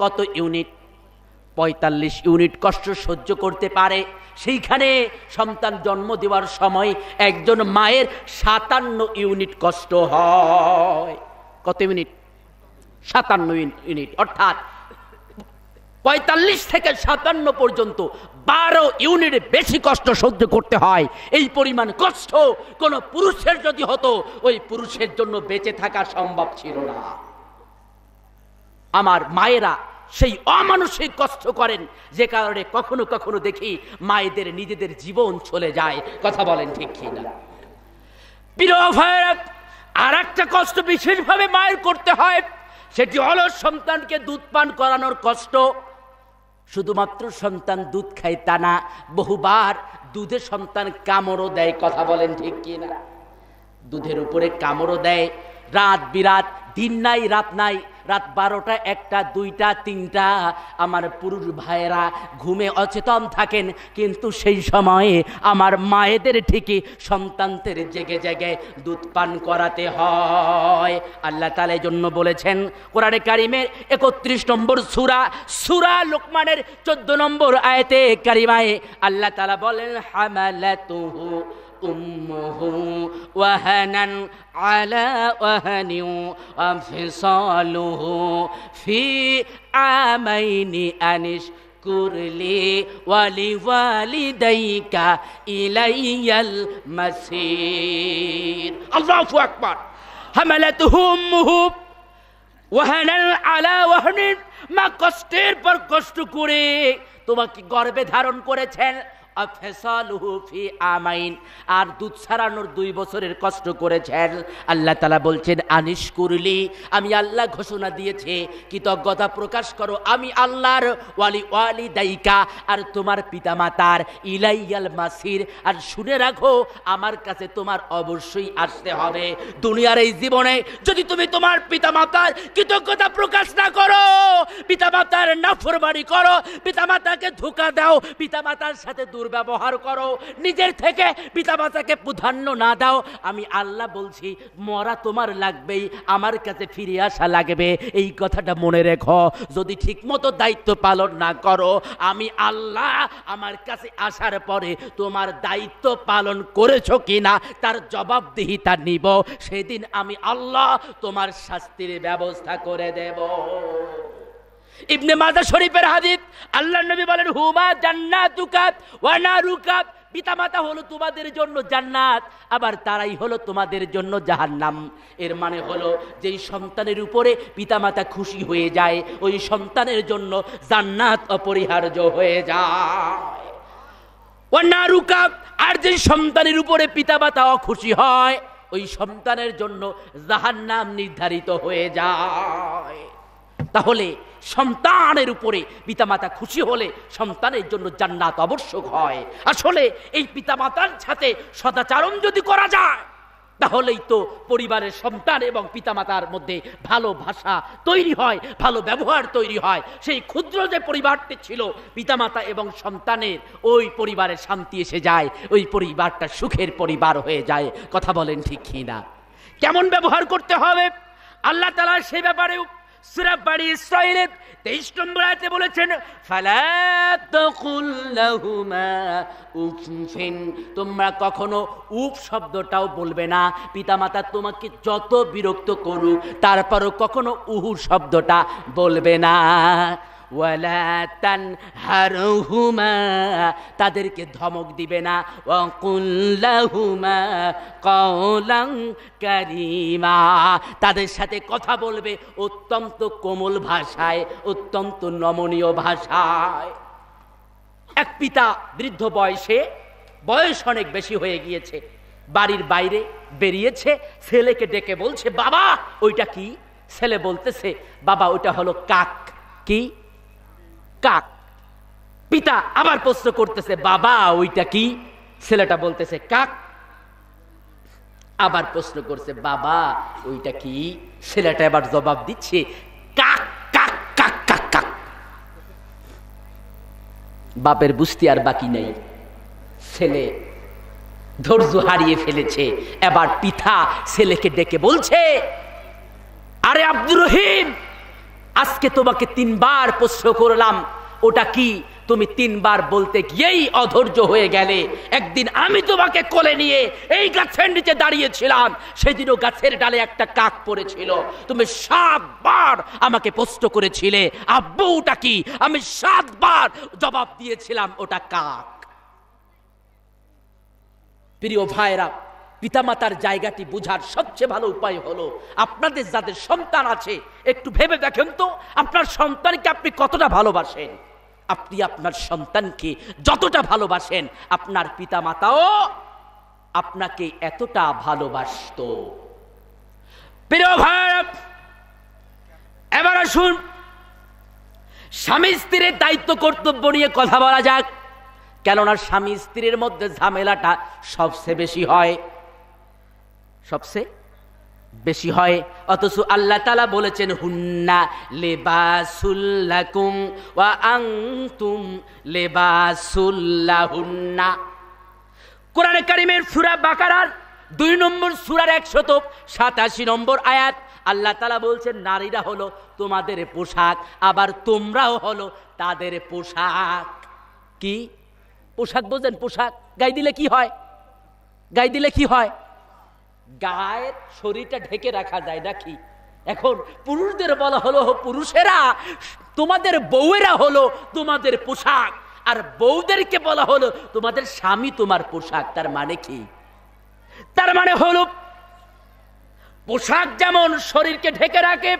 কত unit? 45 unit কষ্ট সহ্য করতে পারে। সেইখানে সন্তান জন্ম দেওয়ার সময় একজন মায়ের 57 ইউনিট কষ্ট হয়। কত ইউনিট? 57 ইউনিট। অর্থাৎ 45 থেকে 57 পর্যন্ত 12 ইউনিট বেশি কষ্ট সহ্য করতে হয়। এই পরিমাণ কষ্ট কোন পুরুষের যদি হতো, ওই পুরুষের জন্য বেঁচে থাকা সম্ভব ছিল না। আমার মায়েরা সেই অমানুষিক কষ্ট করেন, যে কারণে কখনো কখনো দেখি মায়েদের নিজেদের জীবন চলে যায়। কথা বলেন ঠিক কিনা? প্রিয় ভাইরা, আর একটা কষ্ট বিশেষভাবে মায়ের করতে হয়, সেটি হলো সন্তানকে দুধ পান করানোর কষ্ট। শুধুমাত্র সন্তান দুধ খায় তা না, বহুবার দুধে সন্তান কামড়ও দেয়। কথা বলেন ঠিক কিনা? দুধের উপরে কামড়ও দেয়। রাত বিরাত, দিন নাই রাত নাই, রাত 12টা 1টা 2টা 3টা আমার পুরুষ ভাইয়েরা ঘুমে অচেতন থাকেন, কিন্তু সেই সময়ে আমার মায়েদের ঠিকই সন্তানদের জেগে জেগে দুধ পান করাতে হয়। আল্লাহ তাআলা এই জন্য বলেছেন কোরআনে কারিমের 31 নম্বর সূরা লোকমানের 14 নম্বর আয়াতে কারিমায় আল্লাহ তাআলা বলেন, হামালাতুহু উম্মুহু ওয়াহানান আলা ওয়াহানিন ওয়া ফিসালুহু ফি আমাইনি আনিশকুরলি ওয়া লিওয়ালিদাইকা ইলাইয়াল মাসির। আল্লাহু আকবার। হামালাতুহু উম্মুহু ওয়াহানান আলা ওয়াহানিন, মা কষ্টের পর কষ্ট করে তোমাকে গর্ভে ধারণ করেছেন। আর দুধ ছাড়ানোর 2 বছরের কষ্ট করেছেন। আল্লাহ তাআলা বলছেন, আনিশ কুরলি, আমি আল্লাহ ঘোষণা দিয়েছে কৃতজ্ঞতা প্রকাশ করো আমি আল্লাহর, ওয়ালি দাইকা, আর তোমার পিতামাতার, ইলাইয়াল মাসির, আর শুনে রাখো আমার কাছে তোমার অবশ্যই আসতে হবে। দুনিয়ার এই জীবনে যদি তুমি তোমার পিতামাতার কৃতজ্ঞতা প্রকাশ না করো, পিতামাতার নাফরমানি করো, পিতামাতাকে ধোঁকা দাও, পিতামাতার সাথে দুর্ব্যবহার করো, নিজের থেকে পিতামাতাকে প্রাধান্য না দাও, আমি আল্লাহ বলছি মরা তোমার লাগবেই, আমার কাছে ফিরে আসা লাগবে। এই কথাটা মনে রেখো। যদি ঠিকমতো দায়িত্ব পালন না করো, আমি আল্লাহ আমার কাছে আসার পরে তোমার দায়িত্ব পালন করেছো কিনা তার জবাবদিহিতা নিব। সেদিন আমি আল্লাহ তোমার শাস্তির ব্যবস্থা করে দেব। ইবনে মাজাহ শরীফের হাদিস, আল্লাহর নবী বলেন, হুমা জান্নাতুকা ওয়া নারুকা, পিতামাতা হলো তোমাদের জন্য জান্নাত, আবার তারাই হলো তোমাদের জন্য জাহান্নাম। এর মানে হলো যেই সন্তানের উপরে পিতামাতা খুশি হয়ে যায়, ওই সন্তানের জন্য জান্নাত অপরিহার্য হয়ে যায়। ওয়া নারুকা, আর যেই সন্তানের উপরে পিতামাতা অখুশি হয়, ওই সন্তানের জন্য জাহান্নাম নির্ধারিত হয়ে যায়। তাহলে সন্তানের উপরে পিতামাতা খুশি হলে সন্তানের জন্য জান্নাত আবশ্যক হয়। আসলে এই পিতামাতার সাথে সদাচরণ যদি করা যায়, তাহলেই তো পরিবারের সন্তান এবং পিতামাতার মধ্যে ভালো ভাষা তৈরি হয়, ভালো ব্যবহার তৈরি হয়। সেই ক্ষুদ্র যে পরিবারটি ছিল পিতামাতা এবং সন্তানের, ওই পরিবারে শান্তি এসে যায়, ওই পরিবারটা সুখের পরিবার হয়ে যায়। কথা বলেন ঠিক কিনা? কেমন ব্যবহার করতে হবে আল্লাহ তাআলা সে ব্যাপারেও সূরা বনী ইসরাঈলের 23 নম্বর আয়াতে বলেছেন, ফালা তাকুল লাহুমা উফিন, তোমরা কখনো উফ শব্দটাও বলবে না। পিতামাতা তোমাকে যত বিরক্ত করুক, তারপরও কখনো উহু শব্দটা বলবে না। ওয়ালা তানহারহুমা, তাদেরকে ধমক দিবে না। ওয়া কুল লাহুমা কাওলান কারীমা, তাদের সাথে কথা বলবে অত্যন্ত কোমল ভাষায়, অত্যন্ত নমনীয় ভাষায়। এক পিতা বৃদ্ধ বয়সে, বয়স অনেক বেশি হয়ে গিয়েছে, বাড়ির বাইরে বেরিয়েছে, ছেলেকে ডেকে বলছে, বাবা ওইটা কি? ছেলে বলতেছে, বাবা ওইটা হলো কাক। কি? কাক। পিতা আবার প্রশ্ন করতেছে, বাবা ওইটা কি? ছেলেটা বলতেছে কাক। আবার প্রশ্ন করছে, বাবা ওইটা কি? ছেলেটা এবার জবাব দিচ্ছে, কাক কাক কাক কাক কাক। বাপের বুঝতে আর বাকি নেই, ছেলে ধৈর্য হারিয়ে ফেলেছে। এবার পিতা ছেলেকে ডেকে বলছে, আরে আব্দুর রহিম, আজকে তোমাকে 3 বার প্রশ্ন করলাম, ওটা কি? তুমি 3 বার বলতে গিয়েই অধৈর্য হয়ে গেলে। একদিন আমি তোমাকে কোলে নিয়ে এই গাছের নিচে দাঁড়িয়েছিলাম, সেদিনও গাছের ডালে একটা কাক পড়েছিল। তুমি 7 বার আমাকে প্রশ্ন করেছিলে, আব্বু ওটা কি? আমি 7 বার জবাব দিয়েছিলাম, ওটা কাক। প্রিয় ভাইরা, পিতামাতার জায়গাটি বোঝার সবচেয়ে ভালো উপায় হলো, আপনাদের যাদের সন্তান আছে একটু ভেবে দেখেন তো, আপনার সন্তানকে আপনি কতটা ভালোবাসেন। আপনি আপনার সন্তানকে যতটা ভালোবাসেন, আপনার পিতামাতাও আপনাকে এতটা ভালোবাসতো। প্রিয় ভাই, এবার আসুন স্বামী স্ত্রীর দায়িত্ব কর্তব্য নিয়ে কথা বলা যাক। কেননা স্বামী স্ত্রীর মধ্যে ঝামেলাটা সবচেয়ে বেশি হয়, সবচেয়ে বেশি হয়। অথচ আল্লাহ তাআলা বলেছেন, হুন্না লিবাসুল লাকুম ওয়া আনতুম লিবাসুল লাহুন্না। কোরআনে কারীমের সূরা বাকারার 2 নম্বর সূরার 187 নম্বর আয়াত আল্লাহ তাআলা বলছেন, নারীরা হলো তোমাদের পোশাক, আবার তোমরাও হলো তাদের পোশাক। কি পোশাক বোঝেন? পোশাক গায়ে দিলে কি হয়? গায়ে দিলে কি হয়? গায়ের শরীরটা ঢেকে রাখা যায় নাকি? এখন পুরুষদের বলা হলো, পুরুষেরা তোমাদের বউয়েরা হলো তোমাদের পোশাক, আর বউদেরকে বলা হলো তোমাদের স্বামী তোমার পোশাক। তার মানে কি? তার মানে হলো পোশাক যেমন শরীরকে ঢেকে রাখে,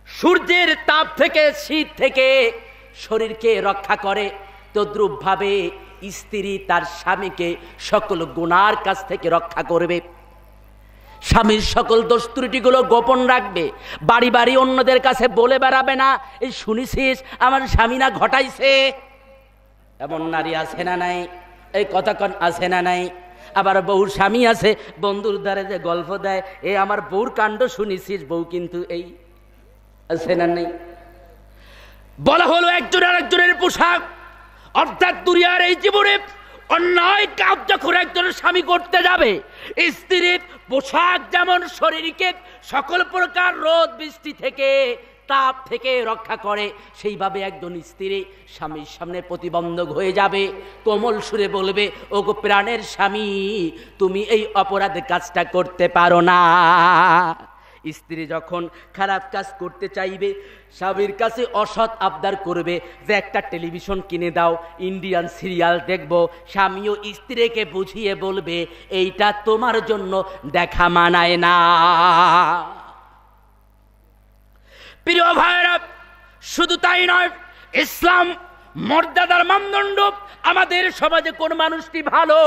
সূর্যের তাপ থেকে, শীত থেকে শরীরকে রক্ষা করে, তদ্রূপ ভাবে স্ত্রী তার স্বামীকে সকল গুনার কাছ থেকে রক্ষা করবে। স্বামীর সকল দোষ ত্রুটিগুলো গোপন রাখবে, বাড়ি বাড়ি অন্যদের কাছে বলে বেড়াবে না, এই শুনেছিস আমার স্বামী না ঘটাইছে। এমন নারী আছে না নাই? এই কথাক্ষণ আছে না নাই? আবার বউর স্বামী আছে, বন্ধুর দ্বারে যে গল্প দেয়, এ আমার বউর কাণ্ড শুনেছিস, বউ কিন্তু এই, আছে না নাই? বলা হলো একজন আর একজনের পোশাক। অর্থাৎ দুনিয়ার এই জীবনে অন্যায় কাজ যখন একজন স্বামী করতে যাবে, স্ত্রীর পোশাক যেমন শরীরকে সকল প্রকার রোদ বৃষ্টি থেকে, তাপ থেকে রক্ষা করে, সেইভাবে একজন স্ত্রী স্বামীর সামনে প্রতিবন্ধক হয়ে যাবে, কোমল সুরে বলবে, ওগো প্রাণের স্বামী, তুমি এই অপরাধ কাজটা করতে পারো না। স্ত্রী যখন খারাপ কাজ করতে চাইবে, স্বামীর কাছে অসৎ আবদার করবে যে একটা টেলিভিশন কিনে দাও, ইন্ডিয়ান সিরিয়াল দেখব, স্বামীও স্ত্রীকে বুঝিয়ে বলবে এইটা তোমার জন্য দেখা মানায় না। প্রিয় ভাইরা, শুধু তাই নয়, ইসলাম মর্যাদার মানদণ্ড, আমাদের সমাজে কোন মানুষটি ভালো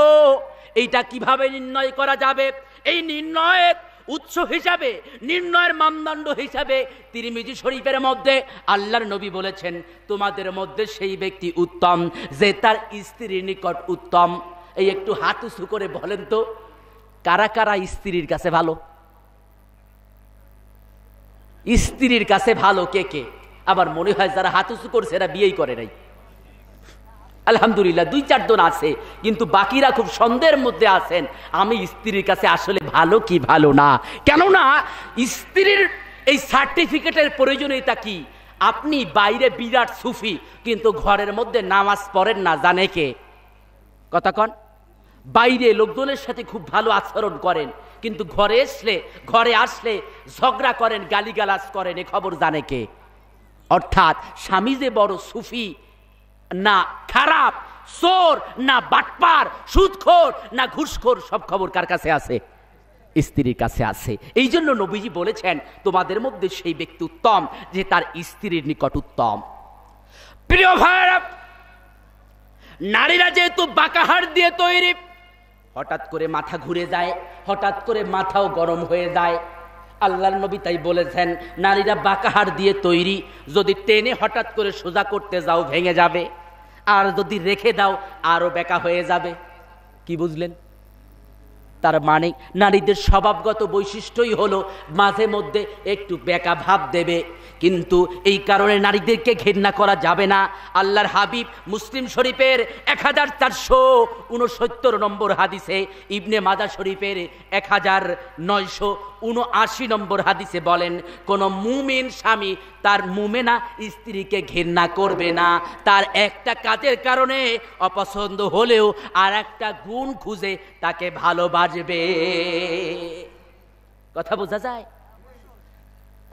এইটা কিভাবে নির্ণয় করা যাবে, এই নির্ণয়ের উৎস হিসাবে, নির্ণয়ের মানদণ্ড হিসাবে তিরমিজি শরীফের মধ্যে আল্লাহর নবী বলেছেন, তোমাদের মধ্যে সেই ব্যক্তি উত্তম যে তার স্ত্রীর নিকট উত্তম। এই একটু হাত উঁচু করে বলেন তো, কারা কারা স্ত্রীর কাছে ভালো? স্ত্রীর কাছে ভালো কে কে? আবার মনে হয় যারা হাত উঁচু করছে এরা বিয়েই করে নাই। আলহামদুলিল্লাহ 2-4 জন আছে, কিন্তু বাকিরা খুব সন্দেহের মধ্যে আছেন আমি স্ত্রীর কাছে আসলে ভালো কি ভালো না। কেননা স্ত্রীর এই সার্টিফিকেটের প্রয়োজনীয়তা কি? আপনি বাইরে বিরাট সুফি, কিন্তু ঘরের মধ্যে নামাজ পড়েন না, জানে কে? কথা কন। বাইরে লোকজনের সাথে খুব ভালো আচরণ করেন, কিন্তু ঘরে আসলে ঝগড়া করেন, গালিগালাজ করেন, এ খবর জানে কে? অর্থাৎ স্বামী যে বড় সুফি না খারাপ, চোর না বাটপার, সুদখোর না ঘুষখোর, সব খবর কার কাছে আছে? স্ত্রীর কাছে আছে। এই জন্য নবীজি বলেছেন, তোমাদের মধ্যে সেই ব্যক্তি উত্তম যে তার স্ত্রীর নিকট উত্তম। প্রিয় ভাইরা, নারীরা যেহেতু বাঁকাহাড় দিয়ে তৈরি, হঠাৎ করে মাথা ঘুরে যায়, হঠাৎ করে মাথাও গরম হয়ে যায়। আল্লাহর নবী তাই বলেছেন, নারীরা বাঁকাহাড় দিয়ে তৈরি, যদি টেনে হঠাৎ করে সোজা করতে যাও ভেঙে যাবে, আর যদি রেখে দাও আরো বেঁকা হয়ে যাবে। কি বুঝলেন? তার মানে নারীদের স্বভাবগত বৈশিষ্ট্যই হলো মাঝে মধ্যে একটু বেকা ভাব দেবে, কিন্তু এই কারণে নারীদেরকে ঘৃণা করা যাবে না। আল্লাহর হাবিব মুসলিম শরীফের 1469 নম্বর হাদিসে, ইবনে মাদা শরীফের 1979 নম্বর হাদিসে বলেন, কোন মুমিন স্বামী তার মুমেনা স্ত্রীকে ঘৃণা করবে না, তার একটা কাজের কারণে অপছন্দ হলেও আর একটা গুণ খুঁজে তাকে ভালোবাসবে। কথা বোঝা যায়?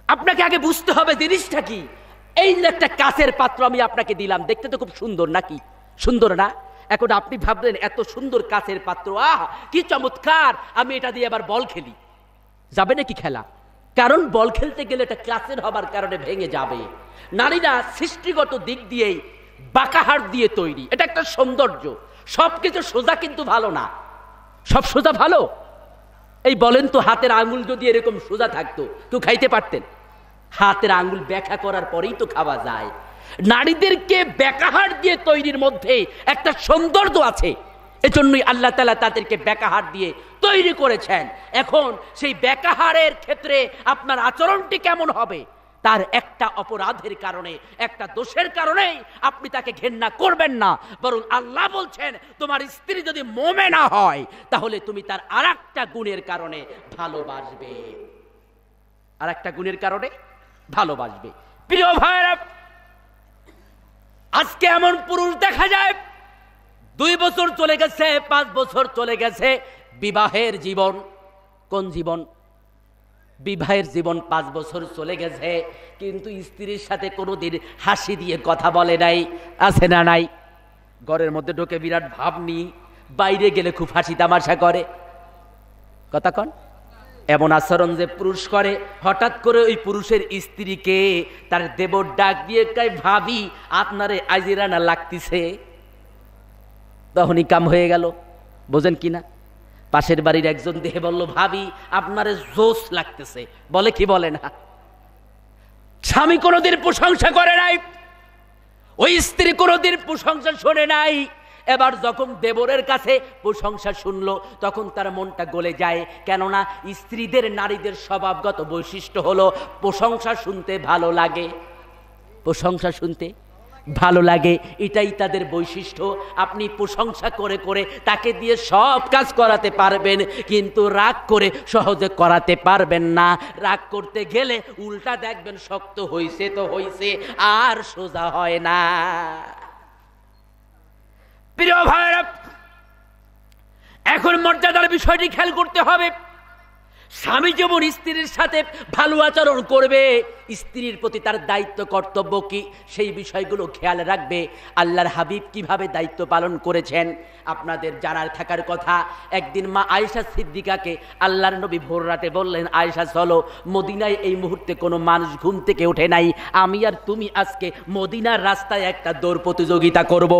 আপনাকে আগে বুঝতে হবে জিনিসটা কি। এই একটা কাঁচের পাত্র আমি আপনাকে দিলাম, দেখতে তো খুব সুন্দর নাকি? সুন্দর না? এখন আপনি ভাবলেন এত সুন্দর কাঁচের পাত্র, আহ কি চমৎকার, আমি এটা দিয়ে আবার বল খেলি। যাবে নাকি খেলা? কারণ বল খেলতে গেলে এটা কাঁচের হবার কারণে ভেঙে যাবে। নারীরা সৃষ্টিগত দিক দিয়েই বাঁকাহার দিয়ে তৈরি, এটা একটা সৌন্দর্য। সবকিছু সোজা কিন্তু ভালো না। সব সোজা ভালো? এই বলেন তো, হাতের আঙ্গুল যদি এরকম সোজা থাকতো কেউ খাইতে পারতেন? হাতের আঙ্গুল ব্যাখ্যা করার পরেই তো খাওয়া যায়। নারীদেরকে ব্যাকাহার দিয়ে তৈরির মধ্যে একটা সৌন্দর্য আছে, এজন্যই আল্লাহ তাআলা তাদেরকে ব্যাকাহার দিয়ে তৈরি করেছেন। এখন সেই ব্যাকাহারের ক্ষেত্রে আপনার আচরণটি কেমন হবে, তার একটা অপরাধের কারণে, একটা দোষের কারণেই আপনি তাকে ঘৃণা করবেন না, বরং আল্লাহ বলছেন তোমার স্ত্রী যদি মুমিনা হয় তাহলে তুমি তার আরেকটা গুণের কারণে ভালোবাসবে, আরেকটা গুণের কারণে ভালোবাসবে। প্রিয় ভাইরা, আজকে এমন পুরুষ দেখা যায় 2 বছর চলে গেছে, 5 বছর চলে গেছে বিবাহের জীবন। কোন জীবন? বিবাহের জীবন 5 বছর চলে গেছে, কিন্তু স্ত্রীর সাথে কোনোদিন হাসি দিয়ে কথা বলে নাই। আছে না নাই? ঘরের মধ্যে ঢোকে বিরাট ভাব নি, বাইরে গেলে খুব হাসি তামাশা করে। কথা কন? এমন আচরণ যে পুরুষ করে, হঠাৎ করে ওই পুরুষের স্ত্রীকে তার দেবর ডাক দিয়ে কয়, ভাবি আপনারে আজিরা না লাগতিছে। তখনই কাম হয়ে গেল। বোঝেন কিনা? পাশের বাড়ির একজন দেহে বলল, ভাবি আপনারে জোশ লাগতেছে। বলে কি বলে না? স্বামী কোনোদিন প্রশংসা করে নাই, ওই স্ত্রী কোনোদিন প্রশংসা শোনে নাই। এবার যখন দেবরের কাছে প্রশংসা শুনলো তখন তার মনটা গলে যায়। কেননা স্ত্রীদের, নারীদের স্বভাবগত বৈশিষ্ট্য হলো প্রশংসা শুনতে ভালো লাগে, প্রশংসা শুনতে ভালো লাগে, এটাই তাদের বৈশিষ্ট্য। আপনি প্রশংসা করে করে তাকে দিয়ে সব কাজ করাতে পারবেন, কিন্তু রাগ করে সহজে করাতে পারবেন না। রাগ করতে গেলে উল্টা দেখবেন শক্ত হইছে তো হইছে, আর সোজা হয় না। প্রিয় ভাইরা, এখন মর্যাদার বিষয়টি খেয়াল করতে হবে। স্বামী যেমন স্ত্রীর সাথে ভালো আচরণ করবে, স্ত্রীর প্রতি তার দায়িত্ব কর্তব্য কি সেই বিষয়গুলো খেয়াল রাখবে। আল্লাহর হাবিব কিভাবে দায়িত্ব পালন করেছেন আপনাদের জানার থাকার কথা। একদিন মা আয়েশা সিদ্দিকাকে আল্লাহর নবী ভোর রাতে বললেন, আয়েশা চলো, মদিনায় এই মুহূর্তে কোনো মানুষ ঘুম থেকে ওঠে নাই, আমি আর তুমি আজকে মদিনার রাস্তায় একটা দৌড় প্রতিযোগিতা করব।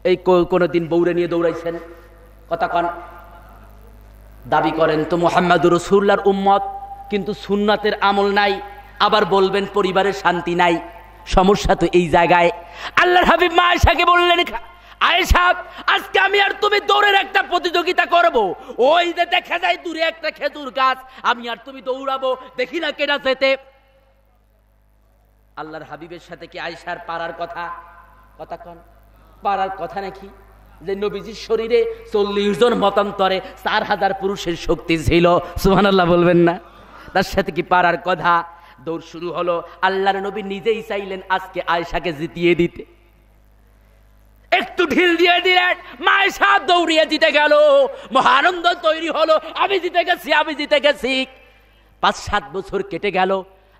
এই কোনোদিন বউরে নিয়ে দৌড়াইছেন? কথা কন। দাবি করেন তো মুহাম্মদুর রাসূলুল্লাহর উম্মত, কিন্তু সুন্নাতের আমল নাই, আবার বলবেন পরিবারের শান্তি নাই। সমস্যা তো এই জায়গায়। আল্লাহর হাবিব মা আয়েশাকে বললেন, আয়েশা আজকে আমি আর তুমি দৌড়ের একটা প্রতিযোগিতা করব। ওই যে দেখা যায় দূরে একটা খেজুর গাছ, আমি আর তুমি দৌড়াবো, দেখি না কেডা যেতে। আল্লাহর হাবিবের সাথে কি আয়েশার পারার কথা? কথা কন, পারার কথা নাকি? যে নবীজির শরীরে 40 জন মতান্তরে 4000 পুরুষের শক্তি ছিল, সুবহানাল্লাহ বলবেন না? তার সাথে কি পারার কথা? দৌড় শুরু হলো। আল্লাহর নবী নিজেই চাইলেন আজকে আয়েশাকে জিতিয়ে দিতে, একটু ঢিল দিয়ে দিলেন, মা আয়েশা দৌড়িয়ে জিতে গেল। মহানন্দ তৈরি হলো, আমি জিতে গেছি, আমি জিতে গেছি। 5-7 বছর কেটে গেল।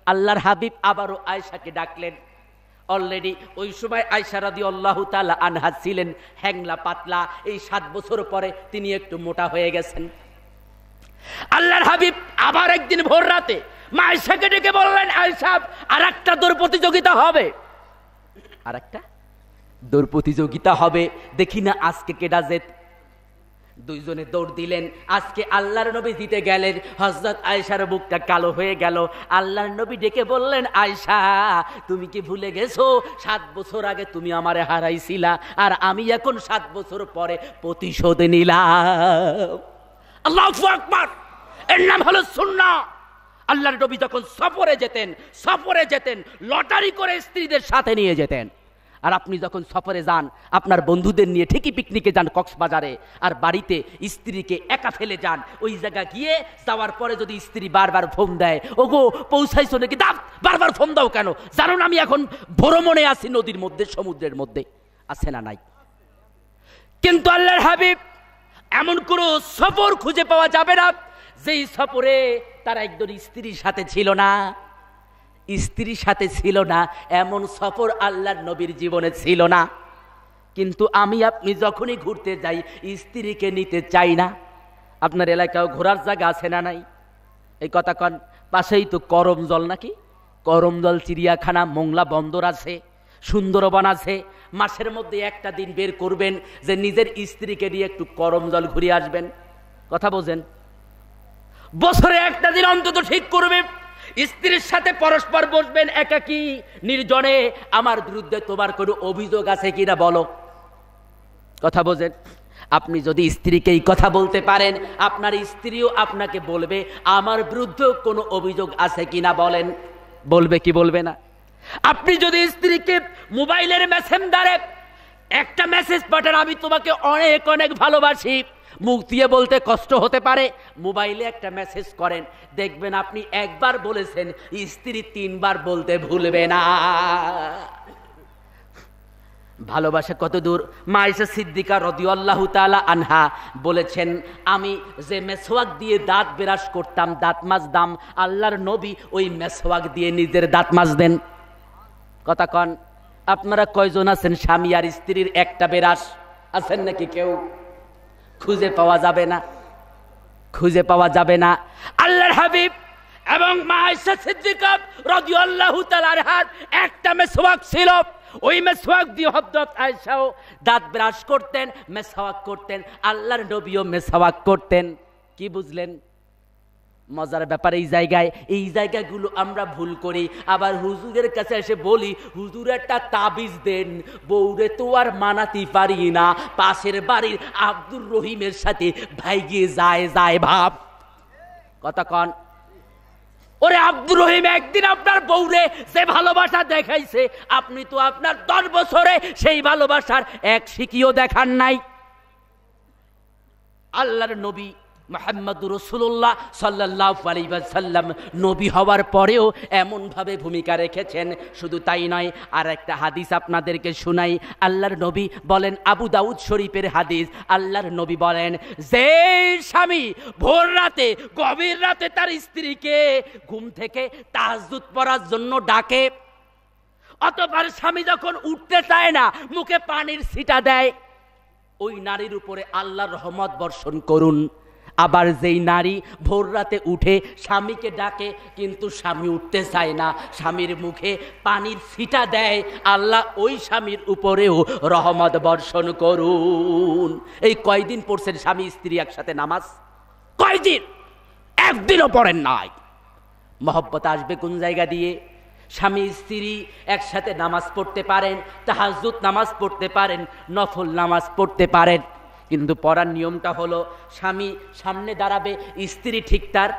আল্লাহর হাবিব আবারও আয়েশাকে ডাকলেন। অলরেডি ওই সময় আয়েশা রাদিয়াল্লাহু তাআলা আনহা ছিলেন হ্যাংলা পাতলা, এই 7 বছর পরে তিনি একটু মোটা হয়ে গেছেন। আল্লাহর হাবিব আবার একদিন ভোর রাতে মা আয়েশাকে ডেকে বললেন, আয়েশা আরেকটা দৌড় প্রতিযোগিতা হবে, আরেকটা দৌড় প্রতিযোগিতা হবে, দেখি না আজকে কেডা জেত। দুইজনে দৌড় দিলেন। আজকে আল্লাহর নবী জিতে গেলেন। হযরত আয়েশার মুখটা কালো হয়ে গেল। আল্লাহর নবী ডেকে বললেন, আয়েশা তুমি কি ভুলে গেছো 7 বছর আগে তুমি আমারে হারাইছিলা, আর আমি এখন 7 বছর পরে প্রতিশোধ নিলাম। আল্লাহু আকবার। এর নাম হলো সুন্নাহ। আল্লাহর নবী যখন সফরে যেতেন লটারি করে স্ত্রীদের সাথে নিয়ে যেতেন। আর আপনি যখন সফরে যান আপনার বন্ধুদের নিয়ে ঠিকই পিকনিকে যান কক্সবাজারে, আর বাড়িতে স্ত্রীকে একা ফেলে যান, ওই জায়গা গিয়ে যাওয়ার পরে যদি স্ত্রী বারবার ফোন দেয়, ওগো পৌঁছাইছো নাকি, বারবার ফোন দাও কেন, জানো না আমি এখন ভ্রমণে আছি নদীর মধ্যে, সমুদ্রের মধ্যে, আছে না নাই? কিন্তু আল্লাহর হাবিব এমন কোনো সফর খুঁজে পাওয়া যাবে না যেই সফরে তার একজন স্ত্রীর সাথে ছিল না, এমন সফর আল্লাহর নবীর জীবনে ছিল না। কিন্তু আমি আপনি যখনই ঘুরতে যাই স্ত্রীকে নিতে চাই না। আপনার এলাকায় ঘোরার জায়গা আছে না নাই? এই কথা কন। পাশেই তো করমজল, নাকি করমজল চিড়িয়াখানা, মোংলা বন্দর আছে, সুন্দরবন আছে। মাসের মধ্যে একটা দিন বের করবেন যে নিজের স্ত্রীকে নিয়ে একটু করমজল ঘুরে আসবেন। কথা বোঝেন? বছরে একটা দিন অন্তত ঠিক করবে, স্ত্রীর সাথে পরস্পর বসবেন একাকী নির্জনে, আমার বিরুদ্ধে তোমার কোনো অভিযোগ আছে কিনা বলো। কথা বোঝেন? আপনি যদি স্ত্রীকে এই কথা বলতে পারেন, আপনার স্ত্রীও আপনাকে বলবে আমার বিরুদ্ধে কোনো অভিযোগ আছে কিনা বলেন। বলবে কি বলবে না? আপনি যদি স্ত্রীকে মোবাইলের মেসেঞ্জারে একটা মেসেজ পাঠান, আমি তোমাকে অনেক অনেক ভালোবাসি, মুখ দিয়ে বলতে কষ্ট হতে পারে, মোবাইলে একটা মেসেজ করেন, দেখবেন আপনি একবার বলেছেন স্ত্রী 3 বার বলতে ভুলবে না। ভালোবাসা কত দূর! মা আয়েশা সিদ্দিকা রাদিয়াল্লাহু তাআলা আনহা বলেছেন, আমি যে মেসওয়াক দিয়ে দাঁত ব্রাশ করতাম, দাঁত মাজতাম, আল্লাহর নবী ওই মেসওয়াক দিয়ে নিজের দাঁত মাজতেন। কথা কন। আপনারা কয়জন আছেন স্বামী আর স্ত্রীর একটা ব্রাশ? আছেন নাকি কেউ? খুঁজে পাওয়া যাবে না। আল্লাহর হাবিব এবং মা আয়েশা সিদ্দিকা রাদিয়াল্লাহু তাআলা আনহার একটা মেসওয়াক ছিল। ওই মেসওয়াক দিয়ে হযরত আয়েশাও দাঁত ব্রাশ করতেন, মেসওয়াক করতেন, আল্লাহর নবীও মেসওয়াক করতেন। কি বুঝলেন? মজার ব্যাপার এই জায়গাগুলো আমরা ভুল করি। আবার হুজুরের কাছে এসে বলি, হুজুর একটা তাবিজ দেন, বউরে তো আর মানাতে পারি না, পাশের বাড়ির আব্দুর রহিমের সাথে ভাইগিয়ে যায় ভাব। কথা কন। ওরে আব্দুর রহিম একদিন আপনার বউরে যে ভালোবাসা দেখাইছে, আপনি তো আপনার 10 বছরে সেই ভালোবাসার এক শিকিও দেখান নাই। আল্লাহর নবী মুহাম্মদুর রাসূলুল্লাহ সাল্লাল্লাহু আলাইহি ওয়াসাল্লাম নবী হওয়ার পরেও এমনভাবে ভূমিকা রেখেছেন। শুধু তাই নয়, আর একটা হাদিস আপনাদেরকে শোনাই। আল্লাহর নবী বলেন, আবু দাউদ শরীফের হাদিস, আল্লাহর নবী বলেন, যে স্বামী ভোর রাতে, গভীর রাতে তার স্ত্রীকে ঘুম থেকে তাহাজ্জুদ পড়ার জন্য ডাকে, অতঃপর স্বামী যখন উঠতে চায় না, মুখে পানির ছিটা দেয়, ওই নারীর উপরে আল্লাহর রহমত বর্ষণ করুন। আবার যেই নারী ভোর রাতে উঠে স্বামীকে ডাকে কিন্তু স্বামী উঠতে চায় না, স্বামীর মুখে পানির ছিটা দেয়, আল্লাহ ওই স্বামীর উপরেও রহমত বর্ষণ করুন। এই কয়দিন পড়ছেন স্বামী স্ত্রী একসাথে নামাজ? কয়দিন? একদিনও পড়েন নাই। মহব্বত আসবে কোন জায়গা দিয়ে? স্বামী স্ত্রী একসাথে নামাজ পড়তে পারেন, তাহাজ্জুদ নামাজ পড়তে পারেন, নফল নামাজ পড়তে পারেন, কিন্তু পড়ার নিয়মটা হলো স্বামী সামনে দাঁড়াবে, স্ত্রী ঠিক তার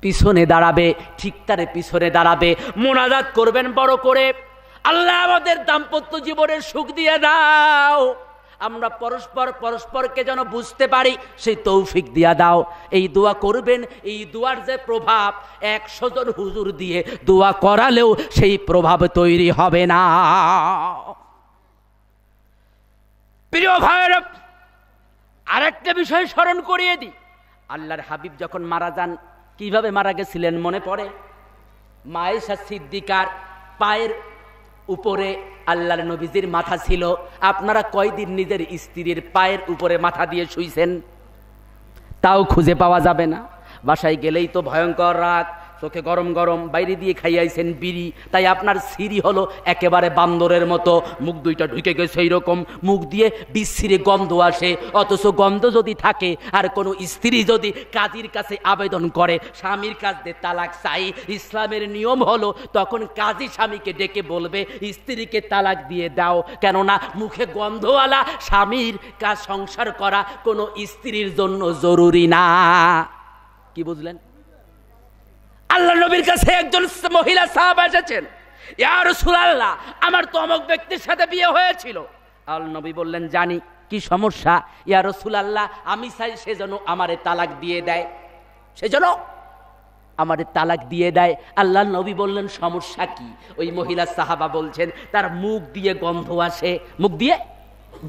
পিছনে দাঁড়াবে, মোনাজাত করবেন বড় করে, আল্লাহ আমাদের দাম্পত্য জীবনের সুখ দিয়ে দাও, আমরা পরস্পরকে যেন বুঝতে পারি সেই তৌফিক দিয়া দাও। এই দোয়া করবেন। এই দোয়ার যে প্রভাব, 100 জন হুজুর দিয়ে দোয়া করালেও সেই প্রভাব তৈরি হবে না। প্রিয় ভাইরা, আরেকটা বিষয় স্মরণ করিয়ে দিই। আল্লাহর হাবিব যখন মারা যান, কিভাবে মারা গেছিলেন মনে পড়ে? মা আয়েশা সিদ্দিকার পায়ের উপরে আল্লাহর নবীজির মাথা ছিল। আপনারা কয়দিন নিজের স্ত্রীর পায়ের উপরে মাথা দিয়ে শুইছেন? তাও খুঁজে পাওয়া যাবে না। বাসায় গেলেই তো ভয়ঙ্কর রাগ, চোখে গরম গরম বাইরে দিয়ে খাইয়াইছেন বিড়ি, তাই আপনার সিঁড়ি হলো একেবারে বান্দরের মতো, মুখ দুইটা ঢুকে গেছে এইরকম, মুখ দিয়ে বিশ্রী গন্ধ আসে। অথচ গন্ধ যদি থাকে আর কোনো স্ত্রী যদি কাজীর কাছে আবেদন করে স্বামীর কাছে তালাক চাই, ইসলামের নিয়ম হলো তখন কাজী স্বামীকে ডেকে বলবে স্ত্রীকে তালাক দিয়ে দাও, কেননা মুখে গন্ধওয়ালা স্বামীর কাজ সংসার করা কোনো স্ত্রীর জন্য জরুরি না। কি বুঝলেন? আল্লাহ নবীর কাছে একজন মহিলা সাহাবা এসেছেন, ইয়া রাসূলুল্লাহ আমার তো অমুক ব্যক্তির সাথে বিয়ে হয়েছিল। আল্লাহ নবী বললেন জানি, কি সমস্যা? ইয়া রাসূলুল্লাহ আমি চাই সে যেন আমারে তালাক দিয়ে দেয়, সেজন্য আমারে তালাক দিয়ে দেয়। আল্লাহ নবী বললেন সমস্যা কি? ওই মহিলা সাহাবা বলছেন তার মুখ দিয়ে গন্ধ আসে, মুখ দিয়ে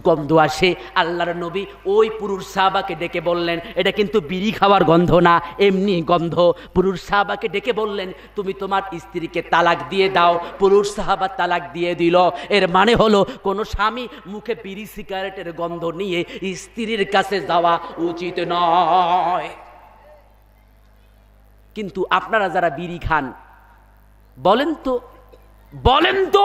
গন্ধ আসে। আল্লাহর নবী ওই পুরুষ সাহাবাকে ডেকে বললেন এটা কিন্তু বিড়ি খাওয়ার গন্ধ না, এমনি গন্ধ। পুরুষ সাহাবাকে ডেকে বললেন তুমি তোমার স্ত্রীকে তালাক দিয়ে দাও। পুরুষ সাহাবা তালাক দিয়ে দিল। এর মানে হলো কোনো স্বামী মুখে বিড়ি সিগারেটের গন্ধ নিয়ে স্ত্রীর কাছে যাওয়া উচিত নয়। কিন্তু আপনারা যারা বিড়ি খান বলেন তো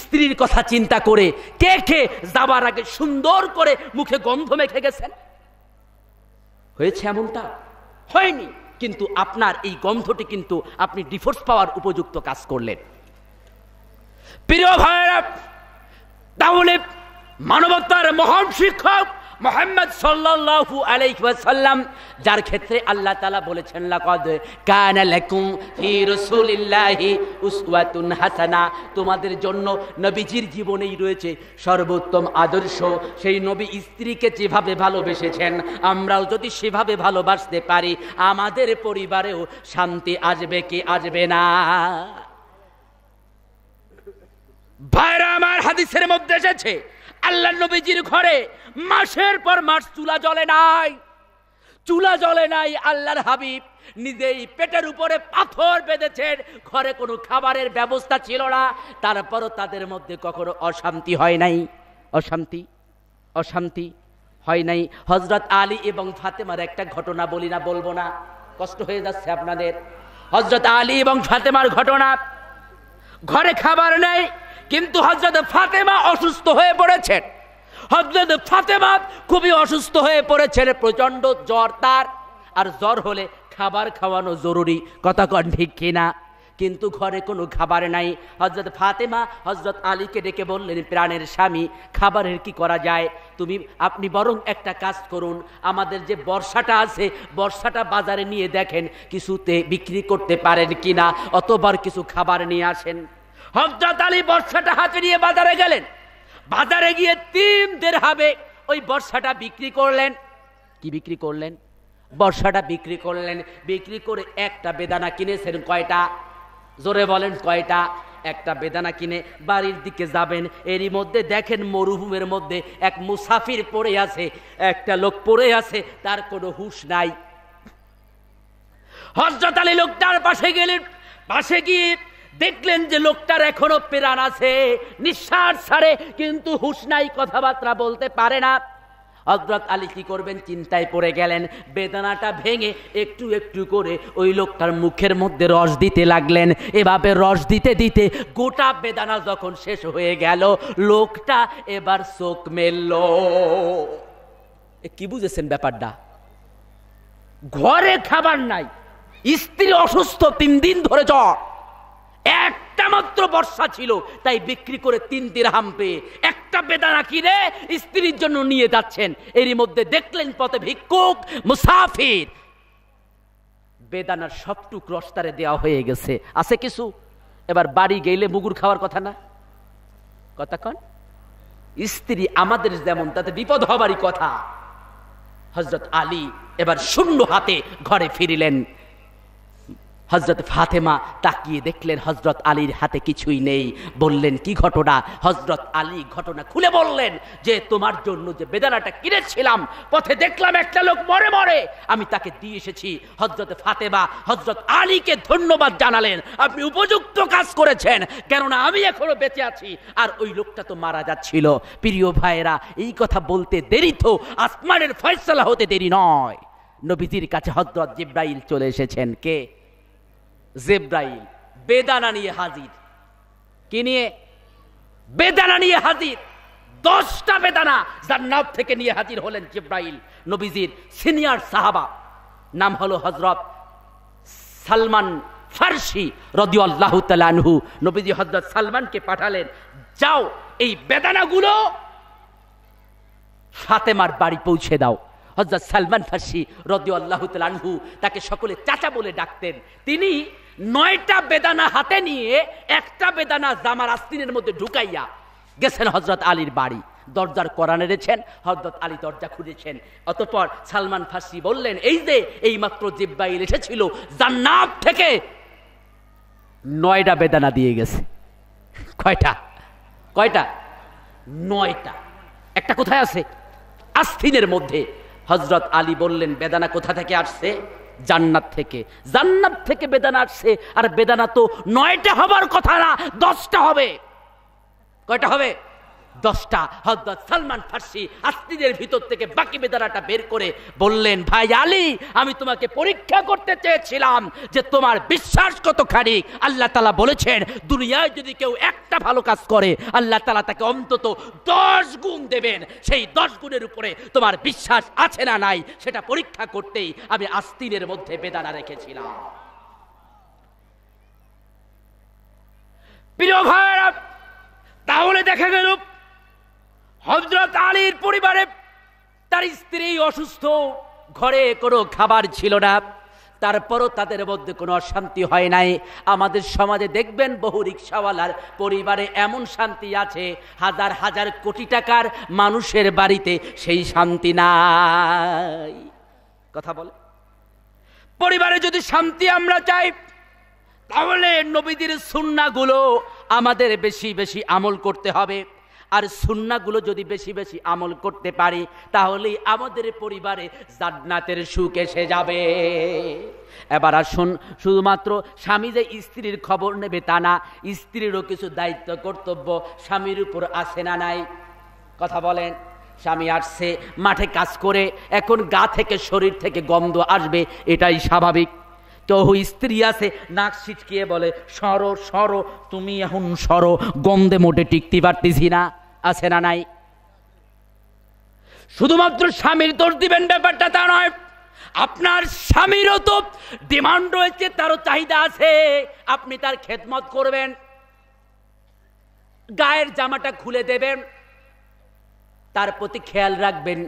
স্ত্রীর কথা চিন্তা করে কে কে যাবার আগে সুন্দর করে মুখে গন্ধ মেখে গেছেন? হয়েছে এমনটা? হয়নি। কিন্তু আপনার এই গন্ধটি কিন্তু আপনি ডিভোর্স পাওয়ার উপযুক্ত কাজ করলেন। প্রিয় ভাইরা, তাহলে মানবতার মহান শিক্ষক মুহাম্মদ সাল্লাল্লাহু আলাইহি ওয়াসাল্লাম যার ক্ষেত্রে আল্লাহ তাআলা বলেছেন লাকাদ কানা লাকুম ফি রাসূলিল্লাহি উসওয়াতুন হাসানা, তোমাদের জন্য নবীজির জীবনেই রয়েছে সর্বোত্তম আদর্শ। সেই নবী স্ত্রীকে যেভাবে ভালোবেসেছেন আমরাও যদি সেভাবে ভালোবাসতে পারি আমাদের পরিবারেও শান্তি আসবে কি আসবে না? ভাইরা আমার, হাদিসের মধ্যে এসেছে আল্লাহ নবীজির ঘরে মাসের পর মাস চুলা জ্বলে নাই। আল্লাহর হাবিব নিজেই পেটের উপরে পাথর বেঁধেছেন, ঘরে কোনো খাবারের ব্যবস্থা ছিল না, তারপরও তাদের মধ্যে কখনো অশান্তি হয় নাই। অশান্তি হয় নাই। হযরত আলী এবং ফাতেমার একটা ঘটনা বলি না, বলবো না, কষ্ট হয়ে যাচ্ছে আপনাদের। হযরত আলী এবং ফাতেমার ঘটনা, ঘরে খাবার নেই কিন্তু হযরত ফাতেমা অসুস্থ হয়ে পড়েছেন। হযরত ফাতেমা খুবই অসুস্থ হয়ে পড়েছেন, প্রচন্ড জ্বর তার, আর জ্বর হলে খাবার খাওয়ানো জরুরি, কথা কন ঠিক কিনা? কিন্তু ঘরে কোনো খাবার নাই। হযরত ফাতেমা হযরত আলীকে ডেকে বললেন প্রাণের স্বামী খাবারের কি করা যায়? আপনি বরং একটা কাজ করুন, আমাদের যে বর্ষাটা আছে বর্ষাটা বাজারে নিয়ে দেখেন কিছুতে বিক্রি করতে পারেন কিনা, অতবার কিছু খাবার নিয়ে আসেন। হযরত আলী বর্ষাটা হাতে নিয়ে বাজারে গেলেন। বাজারে গিয়ে 3 দিরহামে ওই বর্ষাটা বিক্রি করলেন। কি বিক্রি করলেন? বর্ষাটা বিক্রি করলেন। বিক্রি করে একটা বেদানা কিনেছেন। কয়টা? জোরে বলেন কয়টা? একটা বেদানা কিনে বাড়ির দিকে যাবেন, এরই মধ্যে দেখেন মরুভূমির মধ্যে এক মুসাফির পড়ে আছে, একটা লোক পড়ে আছে, তার কোনো হুঁশ নাই। হযরত আলী লোকটার পাশে গেলেন, পাশে গিয়ে দেখলেন যে লোকটার এখনো প্রাণ আছে, নিঃশ্বাস ছাড়ে কিন্তু হুঁশ নাই, কথাবার্তা বলতে পারে না। হযরত আলী কি করবেন চিন্তায় পড়ে গেলেন। বেদানাটা ভেঙে একটু একটু করে ওই লোকটার মুখের মধ্যে রস দিতে লাগলেন। এভাবে রস দিতে দিতে গোটা বেদানা যখন শেষ হয়ে গেল লোকটা এবার চোখ মেলল। কি বুঝেছেন ব্যাপারটা? ঘরে খাবার নাই, স্ত্রী অসুস্থ, 3 দিন ধরে জ্বর, একটা মাত্র বর্ষা ছিল তাই বিক্রি করে 3 দিরহাম পেয়ে একটা বেদানা কিনে স্ত্রীর জন্য নিয়ে যাচ্ছেন। এরই মধ্যে দেখলেন পথে ভিক্ষুক মুসাফির, বেদানার সবটুক রস্তারে দেওয়া হয়ে গেছে, আছে কিছু। এবার বাড়ি গেলে মুগুর খাওয়ার কথা না, কথা কন? স্ত্রী আমাদের যেমন তাতে বিপদ হবারই কথা। হযরত আলী এবার শূন্য হাতে ঘরে ফিরিলেন। হযরত ফাতেমা তাকিয়ে দেখলেন হযরত আলীর হাতে কিছুই নেই। বললেন কি ঘটনা? হযরত আলী ঘটনা খুলে বললেন যে তোমার জন্য যে বেদানাটা কিনেছিলাম পথে দেখলাম একটা লোক মরে মরে, আমি তাকে দিয়ে এসেছি। হযরত ফাতেমা হযরত আলীকে ধন্যবাদ জানালেন, আপনি উপযুক্ত কাজ করেছেন, কেননা আমি এখনো বেঁচে আছি আর ওই লোকটা তো মারা যাচ্ছিল। প্রিয় ভাইয়েরা, এই কথা বলতে দেরি তো আসমানের ফয়সালা হতে দেরি নয়। নবীজির কাছে হযরত জিবরাইল চলে এসেছেন। কে? জিবরাইল বেদানা নিয়ে হাজির। কি নিয়ে? বেদানা নিয়ে হাজির। 10টা বেদানা জান্নাত থেকে নিয়ে হাজির হলেন জিবরাইল, নবীজির সিনিয়র সাহাবা, নাম হলো হযরত সালমান ফারসি রাদিয়াল্লাহু তাআলা আনহু। নবীজি হযরত সালমানকে পাঠালেন, যাও এই বেদানাগুলো ফাতেমার বাড়ি পৌঁছে দাও। হযরত সালমান ফারসি রাদিয়াল্লাহু তাআলা আনহু, তাকে সকলে চাচা বলে ডাকতেন, তিনি 9টা বেদানা হাতে নিয়ে একটা বেদানা জামার আস্তিনের মধ্যে ঢুকাইয়া গেছেন হযরত আলীর বাড়ি। দরজার কড়া নেড়েছেন, হযরত আলী দরজা খুলেছেন। অতঃপর সালমান ফারসি বললেন, এই যে এইমাত্র জিবরাইল এসেছিল জান্নাত থেকে 9টা বেদানা দিয়ে গেছে। কয়টা? 9টা। একটা কোথায় আছে? আস্তিনের মধ্যে। হযরত আলী বললেন, বেদানা কোথা থেকে আসছে? জান্নাত থেকে। জান্নাত থেকে বেদানা আসছে, আর বেদানা তো 9টা হবার কথা না, 10টা হবে। কয়টা হবে? 10টা। হযরত সালমান ফারসি আস্তিনের ভিতর থেকে বাকি বেদানাটা বের করে বললেন, ভাই আলী, আমি তোমাকে পরীক্ষা করতে চেয়েছিলাম যে তোমার বিশ্বাস কতখানি। আল্লাহ তাআলা বলেছেন, দুনিয়ায় যদি কেউ একটা ভালো কাজ করে আল্লাহ তাআলা তাকে অন্তত 10 গুণ দেবেন। সেই 10 গুণের উপরে তোমার বিশ্বাস আছে না নাই সেটা পরীক্ষা করতেই আমি আস্তিনের মধ্যে বেদানা রেখেছিলাম। প্রিয় ভাইরা, তাহলে দেখা গেল হযরত আলীর পরিবারে তার স্ত্রী অসুস্থ, ঘরে কোনো খাবার ছিল না, তারপরও তাদের মধ্যে কোনো অশান্তি হয় নাই। আমাদের সমাজে দেখবেন বহু রিকশাওয়ালার পরিবারে এমন শান্তি আছে, হাজার হাজার কোটি টাকার মানুষের বাড়িতে সেই শান্তি নাই। কথা বলে, পরিবারে যদি শান্তি আমরা চাই তাহলে নবীদের সুন্নাহগুলো আমাদের বেশি বেশি আমল করতে হবে। আর সুন্নাহগুলো যদি বেশি বেশি আমল করতে পারি তাহলেই আমাদের পরিবারে জান্নাতের সুখ এসে যাবে। এবার আসুন, শুধুমাত্র স্বামী যে স্ত্রীর খবর নেবে তা না, স্ত্রীরও কিছু দায়িত্ব কর্তব্য স্বামীর উপর আছে না নাই? কথা বলেন। স্বামী আসছে মাঠে কাজ করে, এখন গা থেকে শরীর থেকে গন্ধ আসবে, এটাই স্বাভাবিক। তো স্ত্রী আছে নাক ছিটকিয়ে বলে, সরো সরো, তুমি এখন সরো, গন্ধে মোটে টিকতে পারতেছি না। আছে না নাই? শুধুমাত্র স্বামীর দোষ দিবেন ব্যাপারটা তা নয়, আপনার স্বামীরও তো ডিমান্ড রয়েছে, তারও চাহিদা আছে, আপনি তার খেদমত করবেন, গায়ের জামাটা খুলে দেবেন, তার প্রতি খেয়াল রাখবেন,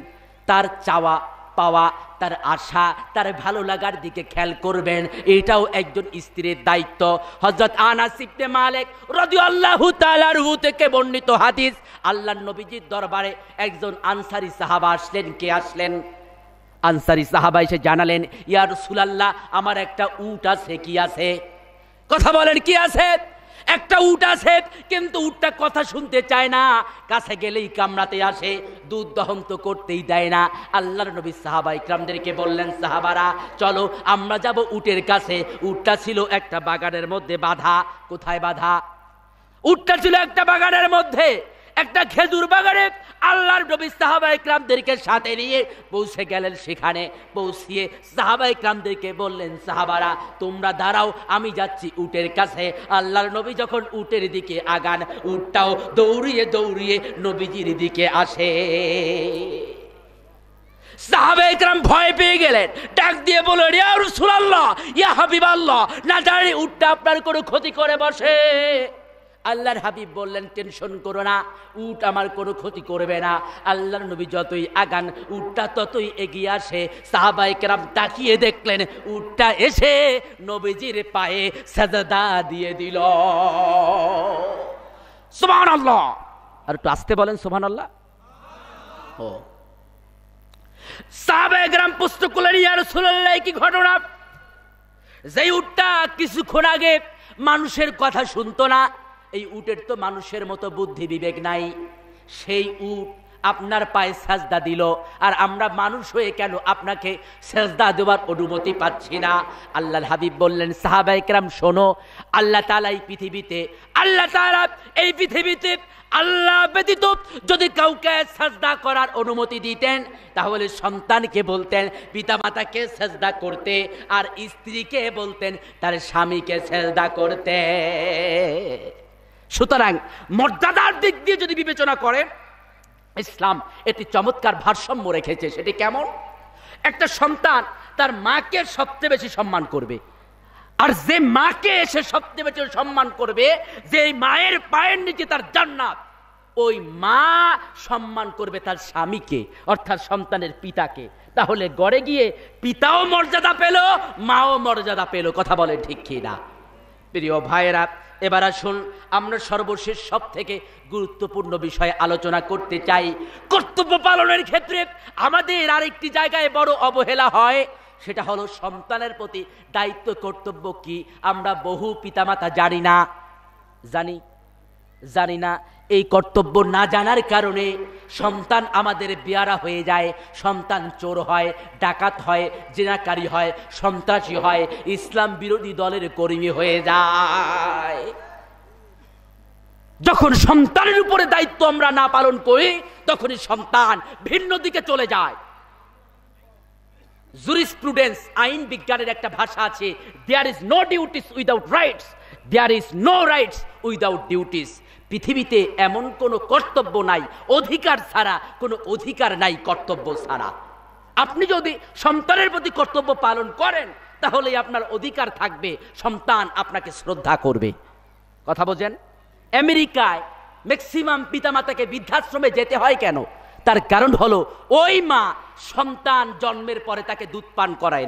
তার চাওয়া পাওয়া, তার আশা, তার ভালো লাগার দিকে খেয়াল করবেন, এটাও একজন স্ত্রীর দায়িত্ব। হযরত আনাস ইবনে মালিক রাদিয়াল্লাহু তাআলা আনহু থেকে বর্ণিত হাদিস, আল্লাহর নবীজির দরবারে একজন আনসারী সাহাবা আসলেন। কে আসলেন? আনসারী সাহাবা এসে জানালেন, ইয়া রাসূলুল্লাহ, আমার একটা উট আছে। কি আছে? কথা বলেন, কি আছে? একটা উট আছে, কিন্তু উটটা কথা শুনতে চায় না, কাছে গেলেই কামড়াতে আসে, দুধ দহন তো করতেই দেয় না। আল্লাহর নবী সাহাবা ইকরামদেরকে বললেন, সাহাবারা চলো আমরা যাব উটের কাছে। উটটা ছিল একটা বাগানের মধ্যে বাঁধা। কোথায় বাঁধা? উটটা ছিল একটা বাগানের মধ্যে, একটা খেজুর বাগানে। আল্লাহর নবী সাহাবা ইকরামদেরকে সাথে নিয়ে পৌঁছে গেলেন। সেখানে পৌঁছিয়ে সাহাবা ইকরামদেরকে বললেন, সাহাবারা তোমরা দাঁড়াও, আমি যাচ্ছি উটের কাছে। আল্লাহর নবী যখন উটের দিকে আগান, উটটাও দৌড়িয়ে দৌড়িয়ে নবীজির দিকে আসে। সাহাবা ইকরাম ভয় পেয়ে গেলেন, ডাক দিয়ে বললেন, ইয়া রাসূলুল্লাহ, ইয়া হাবিবাল্লাহ, না জানি উটটা আপনার কোনো ক্ষতি করে বসে। আল্লাহর হাবিব বললেন, টেনশন করো না, উট আমার কোনো ক্ষতি করবে না। আল্লাহর নবী যতই আগান উটটা ততই এগিয়ে আসে। সাহাবায়ে কেরাম তাকিয়ে দেখলেন উটটা এসে নবীজির পায়ে সাজদা দিয়ে দিল। সুবহানাল্লাহ। আর একটু আস্তে বলেন সুবহানাল্লাহ। ও সাহাবায়ে কেরাম প্রশ্ন করলেন, ইয়া রাসূলুল্লাহ, কি ঘটনা? যে উটটা কিছুক্ষণ আগে মানুষের কথা শুনতো না, এই উটের তো মানুষের মতো বুদ্ধি বিবেক নাই, সেই উট আপনার পায়ে সাজদা দিল, আর আমরা মানুষ হয়ে কেন আপনাকে সাজদা দেওয়ার অনুমতি পাচ্ছি না? আল্লাহর হাবিব বললেন, সাহাবায়ে কেরাম শোনো, আল্লাহ তাআলা এই পৃথিবীতে আল্লাহ ব্যতীত যদি কাউকে সাজদা করার অনুমতি দিতেন তাহলে সন্তানকে বলতেন পিতামাতাকে সাজদা করতে, আর স্ত্রীকে বলতেন তার স্বামীকে সাজদা করতে। সুতরাং মর্যাদার দিক দিয়ে যদি বিবেচনা করেন, ইসলাম একটি চমৎকার ভারসাম্য রেখেছে। সেটি কেমন? একটা সন্তান তার মাকে সবচেয়ে বেশি সম্মান করবে, আর যে মাকে এসে সবচেয়ে বেশি সম্মান করবে, যে মায়ের পায়ের নিচে তার জান্নাত, ওই মা সম্মান করবে তার স্বামীকে, অর্থাৎ সন্তানের পিতাকে। তাহলে গড়ে গিয়ে পিতাও মর্যাদা পেল, মাও মর্যাদা পেল। কথা বলে ঠিক কি না? প্রিয় ভাইয়েরা, এবার আসুন আমরা সর্বশেষ সব থেকে গুরুত্বপূর্ণ বিষয়ে আলোচনা করতে চাই। কর্তব্য পালনের ক্ষেত্রে আমাদের আরেকটি জায়গায় বড় অবহেলা হয়, সেটা হলো সন্তানের প্রতি দায়িত্ব কর্তব্য কি আমরা বহু পিতামাতা জানি না। এই কর্তব্য না জানার কারণে সন্তান আমাদের বেয়ারা হয়ে যায়, সন্তান চোর হয়, ডাকাত হয়, জিনাকারী হয়, সন্ত্রাসী হয়, ইসলাম বিরোধী দলের কর্মী হয়ে যায়। যখন সন্তানের উপরে দায়িত্ব আমরা না পালন করি, তখনই সন্তান ভিন্ন দিকে চলে যায়। জুরিসপ্রুডেন্স, আইন বিজ্ঞানের একটা ভাষা আছে, there is no duties without rights, there is no rights without duties. পৃথিবীতে এমন কোনো কর্তব্য নাই অধিকার ছাড়া, কোনো অধিকার নাই কর্তব্য ছাড়া। আপনি যদি সন্তানের প্রতি কর্তব্য পালন করেন, তাহলেই আপনার অধিকার থাকবে, সন্তান আপনাকে শ্রদ্ধা করবে। কথা বোঝেন? আমেরিকায় ম্যাক্সিমাম পিতামাতাকে বৃদ্ধাশ্রমে যেতে হয় কেন? তার কারণ হলো ওই মা সন্তান জন্মের পরে তাকে দুধ পান করায়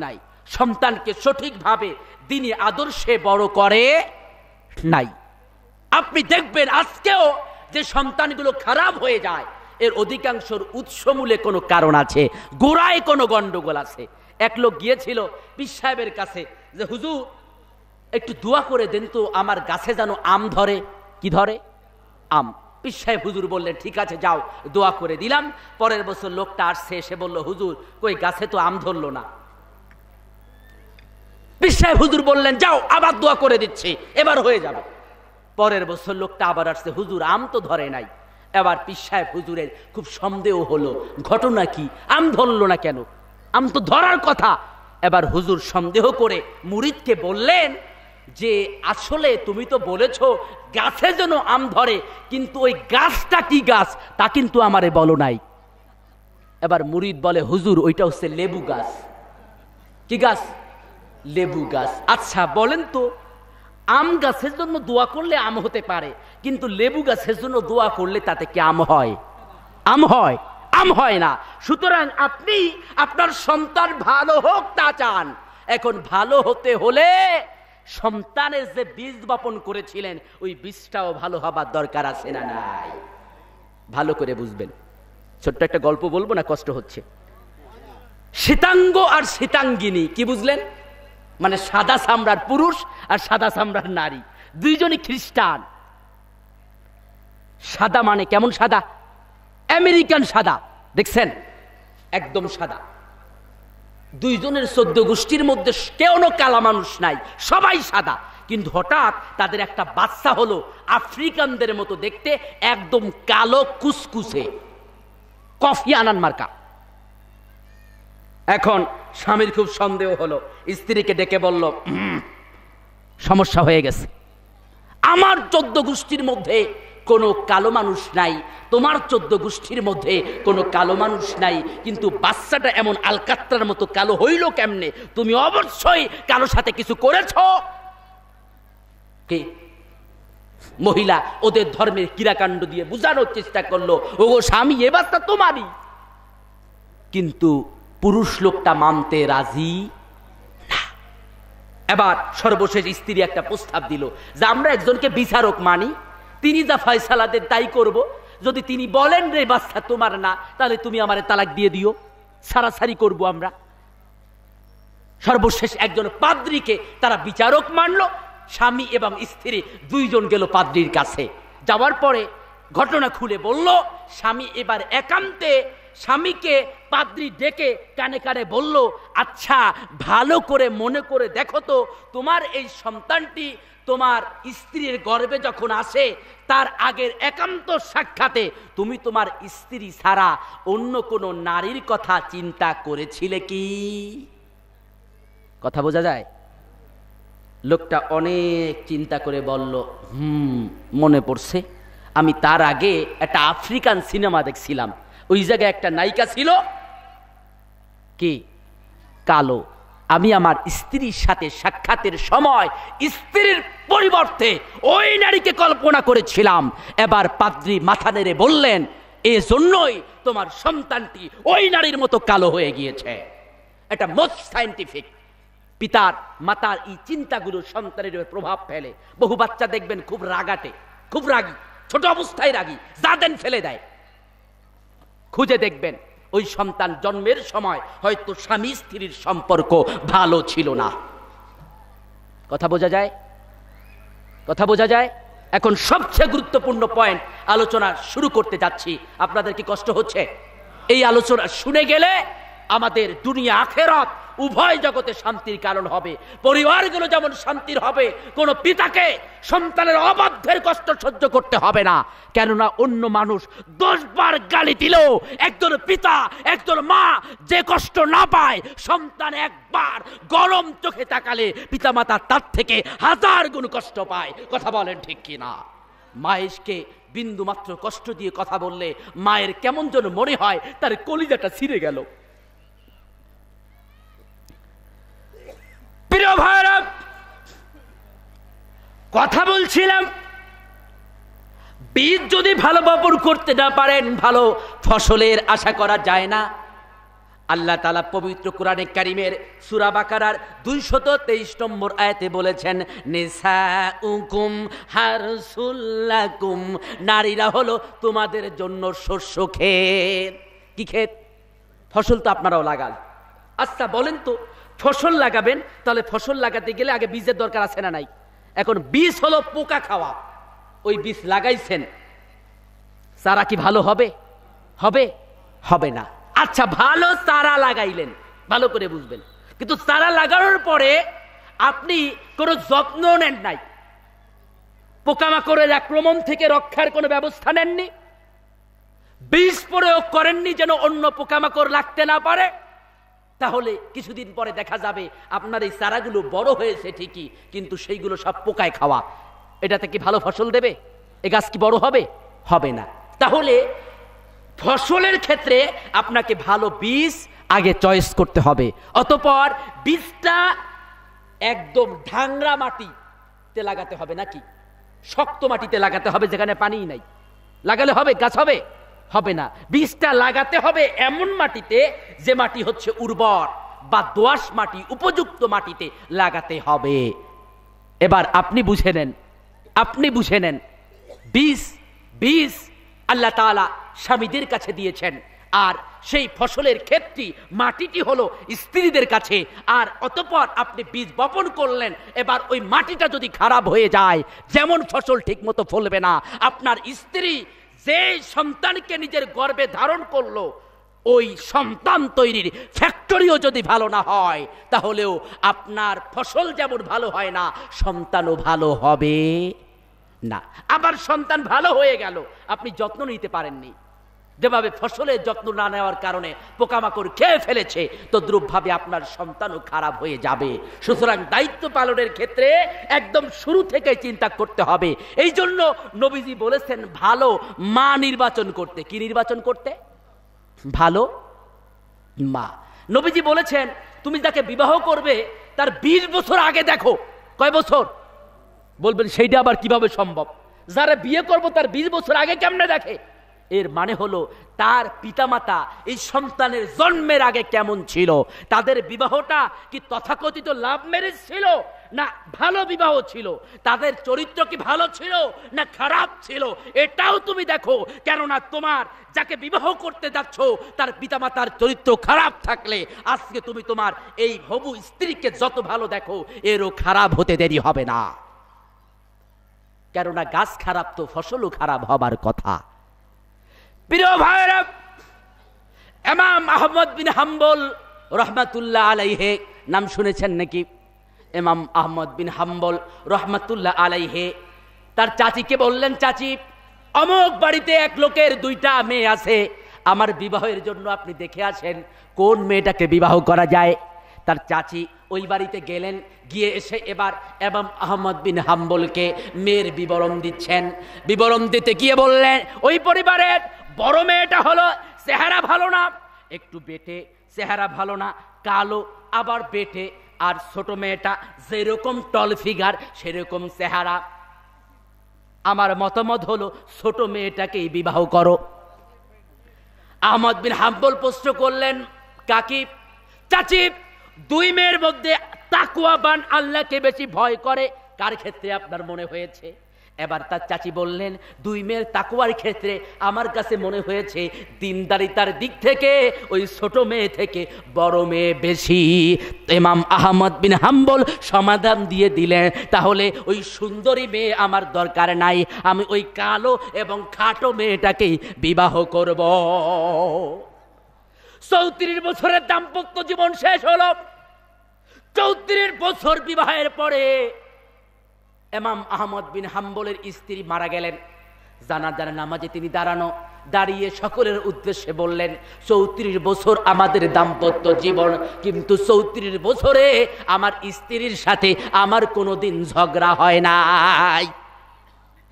নাই, সন্তানকে সঠিকভাবে দ্বীনি আদর্শে বড় করে নাই। আপনি দেখবেন আজকেও যে সন্তানগুলো খারাপ হয়ে যায়, এর অধিকাংশর উৎসমূলে কোনো কারণ আছে, গোড়ায় কোনো গন্ডগোল আছে। এক লোক গিয়েছিল পীর সাহেবের কাছে যে হুজুর একটু দোয়া করে দেন তো, আমার গাছে যেন আম ধরে। কি ধরে? আম। পীর সাহেব হুজুর বললেন ঠিক আছে যাও, দোয়া করে দিলাম। পরের বছর লোকটা আসছে, এসে বলল হুজুর কই গাছে তো আম ধরলো না। পীর সাহেব হুজুর বললেন যাও আবার দোয়া করে দিচ্ছি, এবার হয়ে যাবে। পরের বছর লোকটা আবার আসছে, হুজুর আম তো ধরে নাই। এবার পীর সাহেব হুজুরের খুব সন্দেহ হলো, ঘটনা কি, আম ধরলো না কেন? আম তো ধরার কথা। এবার হুজুর সন্দেহ করে মুরিদকে বললেন যে আসলে তুমি তো বলেছো গাছে যেন আম ধরে, কিন্তু ওই গাছটা কি গাছ তা কিন্তু আমারে বলো নাই। এবার মুরিদ বলে হুজুর ওইটা হচ্ছে লেবু গাছ। কি গাছ? লেবু গাছ। আচ্ছা বলেন তো, আম গাছের জন্য দোয়া করলে আম হতে পারে, কিন্তু লেবু গাছের জন্য দোয়া করলে তাতে কি আম হয়? আম হয় না। সুতরাং আপনি আপনার সন্তান ভালো হোক তা চান, এখন ভালো হতে হলে সন্তানের যে বীজ বপন করেছিলেন ওই বীজটাও ভালো হবার দরকার আছে না নাই? ভালো করে বুঝবেন। ছোট্ট একটা গল্প বলবো না, কষ্ট হচ্ছে। শ্বেতাঙ্গ আর শ্বেতাঙ্গিনী, কি বুঝলেন? মানে সাদা চামড়ার পুরুষ আর সাদা চামড়ার নারী, দুইজনই খ্রিস্টান। সাদা মানে কেমন সাদা? আমেরিকান সাদা, দেখছেন? একদম সাদা। দুইজনের 14 গোষ্ঠীর মধ্যে কেউ কালা মানুষ নাই, সবাই সাদা। কিন্তু হঠাৎ তাদের একটা বাচ্চা হলো আফ্রিকানদের মতো দেখতে, একদম কালো কুসকুসে, কফি আনান মার্কা। এখন স্বামীর খুব সন্দেহ হলো, স্ত্রীকে ডেকে বলল সমস্যা হয়ে গেছে, আমার 14 গোষ্ঠীর মধ্যে কোনো কালো মানুষ নাই, তোমার 14 গোষ্ঠীর মধ্যে কোনো কালো মানুষ নাই, কিন্তু বাচ্চাটা এমন আলকাত্রার মতো কালো হইল কেমনে? তুমি অবশ্যই কারোর সাথে কিছু করেছ। কি? মহিলা ওদের ধর্মের ক্রীড়াকাণ্ড দিয়ে বোঝানোর চেষ্টা করলো, ওগো স্বামী এ বাচ্চা তোমারই। কিন্তু পুরুষ লোকটা মানতে রাজি না। এবার সর্বশেষ স্ত্রী একটা প্রস্তাব দিল যে আমরা একজনকে বিচারক মানি, তিনি যা ফয়সালা দেন তাই করব। যদি তিনি বলেন রে বাচ্চা তোমার না, তাহলে তুমি আমারে তালাক দিয়ে দিও, সারাসারি করব আমরা। সর্বশেষ একজন পাদ্রীকে তারা বিচারক মানলো। স্বামী এবং স্ত্রী দুইজন গেল পাদ্রীর কাছে। যাওয়ার পরে ঘটনা খুলে বলল। স্বামী এবার একান্তে স্বামীকে পাদ্রী ডেকে কানে কানে বলল, আচ্ছা ভালো করে মনে করে দেখো তো, তোমার এই সন্তানটি তোমার স্ত্রীর গর্ভে যখন আসে তার আগের একান্ত সাক্ষাতে তুমি তোমার স্ত্রী ছাড়া অন্য কোনো নারীর কথা চিন্তা করেছিলে কি? কথা বোঝা যায়? লোকটা অনেক চিন্তা করে বলল, মনে পড়ছে, আমি তার আগে একটা আফ্রিকান সিনেমা দেখছিলাম, ওই জায়গায় একটা নায়িকা ছিল কি কালো। আমি আমার স্ত্রীর সাথে সাক্ষাতের সময় স্ত্রীর পরিবর্তে ওই নারীকে কল্পনা করেছিলাম। এবার পাদ্রী মাথা নেড়ে বললেন, এজন্যই তোমার সন্তানটি ওই নারীর মতো কালো হয়ে গিয়েছে। এটা মোস্ট সায়েন্টিফিক। পিতার মাতার এই চিন্তাগুলো সন্তানের উপর প্রভাব ফেলে। বহু বাচ্চা দেখবেন খুব রাগাটে, খুব রাগী, ছোট অবস্থায় রাগী, যা দেন ফেলে দেয়। খুঁজে দেখবেন ওই সন্তান জন্মের সময় হয়তো স্বামী স্ত্রীর সম্পর্ক ভালো ছিল না। কথা বোঝা যায়? কথা বোঝা যায়? এখন সবচেয়ে গুরুত্বপূর্ণ পয়েন্ট আলোচনা শুরু করতে যাচ্ছি। আপনাদের কি কষ্ট হচ্ছে? এই আলোচনা শুনে গেলে আমাদের দুনিয়া আখেরাত উভয় জগতে শান্তির কারণ হবে। পরিবারগুলো যেমন শান্তির হবে, কোন পিতাকে সন্তানের অবাধ্যের কষ্ট সহ্য করতে হবে না। কেননা অন্য মানুষ 10 বার গালি দিলেও একজন পিতা, একজন মা যে কষ্ট না পায়, সন্তান একবার গরম চোখে তাকালে পিতামাতা তার থেকে 1000 গুণ কষ্ট পায়। কথা বলেন ঠিক কিনা? মায়েশকে বিন্দু মাত্র কষ্ট দিয়ে কথা বললে মায়ের কেমন যেন মনে হয় তার কলিজাটা ছিঁড়ে গেল। প্রিয় ভাইরা, কথা বলছিলাম, বীজ যদি ভালো বপন করতে না পারেন ভালো ফসলের আশা করা যায় না। আল্লাহ তাআলা পবিত্র কোরআনে কারীমের সূরা বাকারার 223 নম্বর আয়াতে বলেছেন, নিসাউকুম হারসুল লাকুম, নারীরা হলো তোমাদের জন্য শস্য ক্ষেত। কি ক্ষেত? ফসল তো আপনারাও লাগান। আচ্ছা বলেন তো, ফসল লাগাবেন, তাহলে ফসল লাগাতে গেলে আগে বীজের দরকার আছে না নাই? এখন বীজ হলো পোকা খাওয়া। ওই বীজ লাগাইছেন, চারা কি ভালো হবে? হবে? হবে না। আচ্ছা, ভালো চারা লাগাইলেন, ভালো করে বুঝবেন, কিন্তু চারা লাগানোর পরে আপনি কোনো যত্ন নেন নাই, পোকামাকড়ের আক্রমণ থেকে রক্ষার কোনো ব্যবস্থা নেননি, বীজ প্রয়োগ করেননি যেন অন্য পোকামাকড় লাগতে না পারে, তাহলে কিছুদিন পরে দেখা যাবে আপনার এই চারাগুলো বড় হয়েছে ঠিকই, কিন্তু সেইগুলো সব পোকায় খাওয়া। এটাতে কি ভালো ফসল দেবে? এ গাছ কি বড় হবে? হবে না। তাহলে ফসলের ক্ষেত্রে আপনাকে ভালো বীজ আগে চয়েস করতে হবে। অতঃপর বীজটা একদম ঢাংরা মাটিতে লাগাতে হবে, নাকি শক্ত মাটিতে লাগাতে হবে যেখানে পানি নাই? লাগালে হবে? গাছ হবে? হবে না। বীজটা লাগাতে হবে এমন মাটিতে যে মাটি হচ্ছে উর্বর বা দোআঁশ মাটি, উপযুক্ত মাটিতে লাগাতে হবে। এবার আপনি বুঝে নেন, আপনি বুঝে নেন, বীজ আল্লাহ তাআলা স্বামীদের কাছে দিয়েছেন, আর সেই ফসলের ক্ষেত্রে মাটিটি হলো স্ত্রীদের কাছে। আর অতঃপর আপনি বীজ বপন করলেন, এবার ওই মাটিটা যদি খারাপ হয়ে যায়, যেমন ফসল ঠিক মতো ফলবে না। আপনার স্ত্রী যে সন্তানকে নিজের গর্ভে ধারণ করলো, ওই সন্তান তৈরির ফ্যাক্টরিও যদি ভালো না হয়, তাহলেও আপনার ফসল যেমন ভালো হয় না, সন্তানও ভালো হবে না। আবার সন্তান ভালো হয়ে গেল, আপনি যত্ন নিতে পারেননি, যেভাবে ফসলের যত্ন না নেওয়ার কারণে পোকামাকড় খেয়ে ফেলেছে, তদ্রূপভাবে আপনার সন্তানও খারাপ হয়ে যাবে। সুতরাং দায়িত্ব পালনের ক্ষেত্রে একদম শুরু থেকে চিন্তা করতে হবে। এই জন্য নবীজি বলেছেন ভালো মা নির্বাচন করতে। কি নির্বাচন করতে? ভালো মা। নবীজি বলেছেন তুমি যাকে বিবাহ করবে তার 20 বছর আগে দেখো। কয় বছর? বলবেন সেইটা আবার কিভাবে সম্ভব? যারা বিয়ে করবো তার 20 বছর আগে কেমনে দেখে? এর মানে হলো তার পিতামাতা এই সন্তানের জন্মের আগে কেমন ছিল, তাদের বিবাহটা কি তথাকথিত লাভ ম্যারেজ ছিল না ভালো বিবাহ ছিল, তাদের চরিত্র কি ভালো ছিল না খারাপ ছিল, এটাও তুমি দেখো। কেননা তোমার যাকে বিবাহ করতে যাচ্ছ তার পিতামাতার চরিত্র খারাপ থাকলে আজকে তুমি তোমার এই হবু স্ত্রীকে যত ভালো দেখো, এরও খারাপ হতে দেরি হবে না। কেননা গাছ খারাপ তো ফসলও খারাপ হবার কথা। প্রিয় ভাইরা, ইমাম আহমদ বিন হাম্বল রহমাতুল্লাহ আলাইহি নাম শুনেছেন নাকি? ইমাম আহমদ বিন হাম্বল রহমাতুল্লাহ আলাইহে তার চাচিকে বললেন, চাচি, অমুক বাড়িতে এক লোকের 2টা মেয়ে আছে, আমার বিবাহের জন্য আপনি দেখে আসেন কোন মেয়েটাকে বিবাহ করা যায়। তার চাচি ওই বাড়িতে গেলেন, গিয়ে এসে এবার ইমাম আহমদ বিন হাম্বলকে মেয়ের বিবরণ দিচ্ছেন। বিবরণ দিতে গিয়ে বললেন, ওই পরিবারের বড় মেয়েটা হলো চেহারা ভালো না, একটু বেটে, চেহারা ভালো না, কালো, আবার বেটে, আর ছোট মেয়েটা যেরকম টল ফিগার সেরকম চেহারা। আমার মতামত হলো ছোট মেয়েটাকেই বিবাহ করো। আহমদ বিন হাম্বল প্রশ্ন করলেন, কাকি, চাচি, 2 মেয়ের মধ্যে তাকওয়াবান, আল্লাহকে বেশি ভয় করে, কার ক্ষেত্রে আপনার মনে হয়েছে? এবার তার চাচি বললেন, 2 মেয়ের তাকওয়ার ক্ষেত্রে আমার কাছে মনে হয়েছে দিনদারিতার দিক থেকে ওই ছোট মেয়ে থেকে বড় মেয়ে বেশি। ইমাম আহমদ বিন হাম্বল সমাধান দিয়ে দিলেন, তাহলে ওই সুন্দরী মেয়ে আমার দরকার নাই, আমি ওই কালো এবং খাটো মেয়েটাকেই বিবাহ করব। 34 বছরের দাম্পত্য জীবন শেষ হলো। 34 বছর বিবাহের পরে ইমাম আহমদ বিন হাম্বলের স্ত্রী মারা গেলেন। জানাজার নামাজে তিনি দাঁড়িয়ে সকলের উদ্দেশ্যে বললেন, 34 বছর আমাদের দাম্পত্য জীবন, কিন্তু 34 বছরে আমার স্ত্রীর সাথে আমার কোনোদিন ঝগড়া হয় নাই।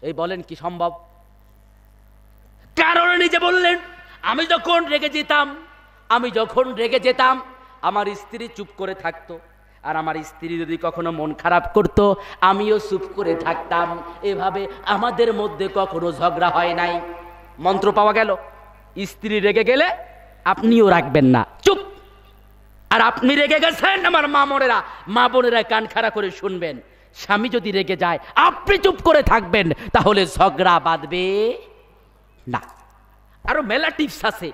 এই বলেন কি সম্ভব? কারণ নিজে বললেন, আমি যখন রেগে যেতাম আমার স্ত্রী চুপ করে থাকতো, আর আমার স্ত্রী যদি কখনো মন খারাপ করত আমিও চুপ করে থাকতাম। এভাবে আমাদের মধ্যে কখনো ঝগড়া হয় নাই। মন্ত্র পাওয়া গেল, স্ত্রী রেগে গেলে আপনিও রাখবেন না, চুপ। আর আপনি রেগে গেছেন, আমার মা বোনেরা কান খাড়া করে শুনবেন, স্বামী যদি রেগে যায় আপনি চুপ করে থাকবেন, তাহলে ঝগড়া বাঁধবে না। আরো মেলা টিপস আছে,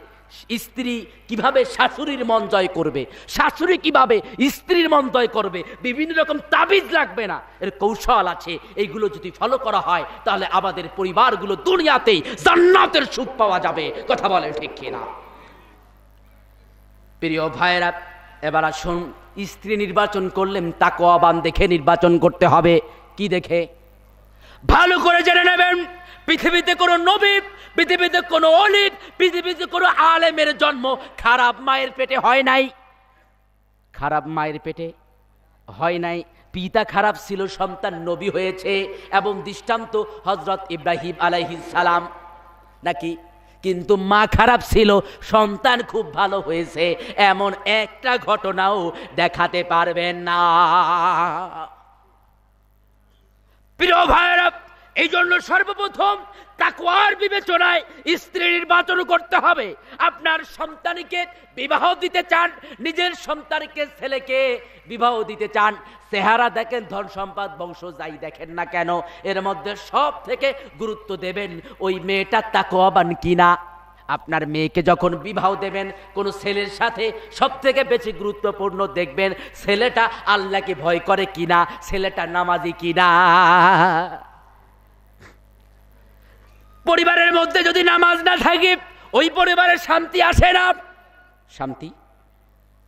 স্ত্রী কিভাবে শাশুড়ির মন জয় করবে, শাশুড়ি কিভাবে স্ত্রীর মন জয় করবে, বিভিন্ন রকম তাবিজ লাগবে না, এর কৌশল আছে। এইগুলো যদি ফলো করা হয় তাহলে আমাদের পরিবারগুলো দুনিয়াতেই জান্নাতের সুখ পাওয়া যাবে। কথা বলেন ঠিক কিনা? প্রিয় ভাইরা, এবার আসুন, স্ত্রী নির্বাচন করলেন তাকওয়াবান দেখে নির্বাচন করতে হবে। কি দেখে? ভালো করে জেনে নেবেন, পৃথিবীতে কোনো নবী, পৃথিবীতে কোনো ওলি, পৃথিবীতে কোনো আলেমের জন্ম খারাপ মায়ের পেটে হয় নাই। খারাপ মায়ের পেটে হয় নাই। পিতা খারাপ ছিল, সন্তান নবী হয়েছে, এবং দৃষ্টান্ত হযরত ইব্রাহিম আলাইহিস সালাম নাকি? কিন্তু মা খারাপ ছিল, সন্তান খুব ভালো হয়েছে, এমন একটা ঘটনাও দেখাতে পারবেন না। প্রিয় ভাইরা, এই জন্য সর্বপ্রথম তাকওয়ার বিবেচনায় স্ত্রী নির্বাচন করতে হবে। আপনার সন্তানকে বিবাহ দিতে চান, নিজের সন্তানকে ছেলেকে বিবাহ দিতে চান, চেহারা দেখেন, ধন সম্পদ, বংশ যাই দেখেন না কেন, এর মধ্যে সব থেকে গুরুত্ব দেবেন ওই মেয়েটা তাকওয়াবান কিনা। আপনার মেয়েকে যখন বিবাহ দেবেন কোন ছেলের সাথে, সব থেকে বেশি গুরুত্বপূর্ণ দেখবেন ছেলেটা আল্লাহকে ভয় করে কিনা, ছেলেটা নামাজি কিনা। পরিবারের মধ্যে যদি নামাজ না থাকে ওই পরিবারে শান্তি আসে না, শান্তি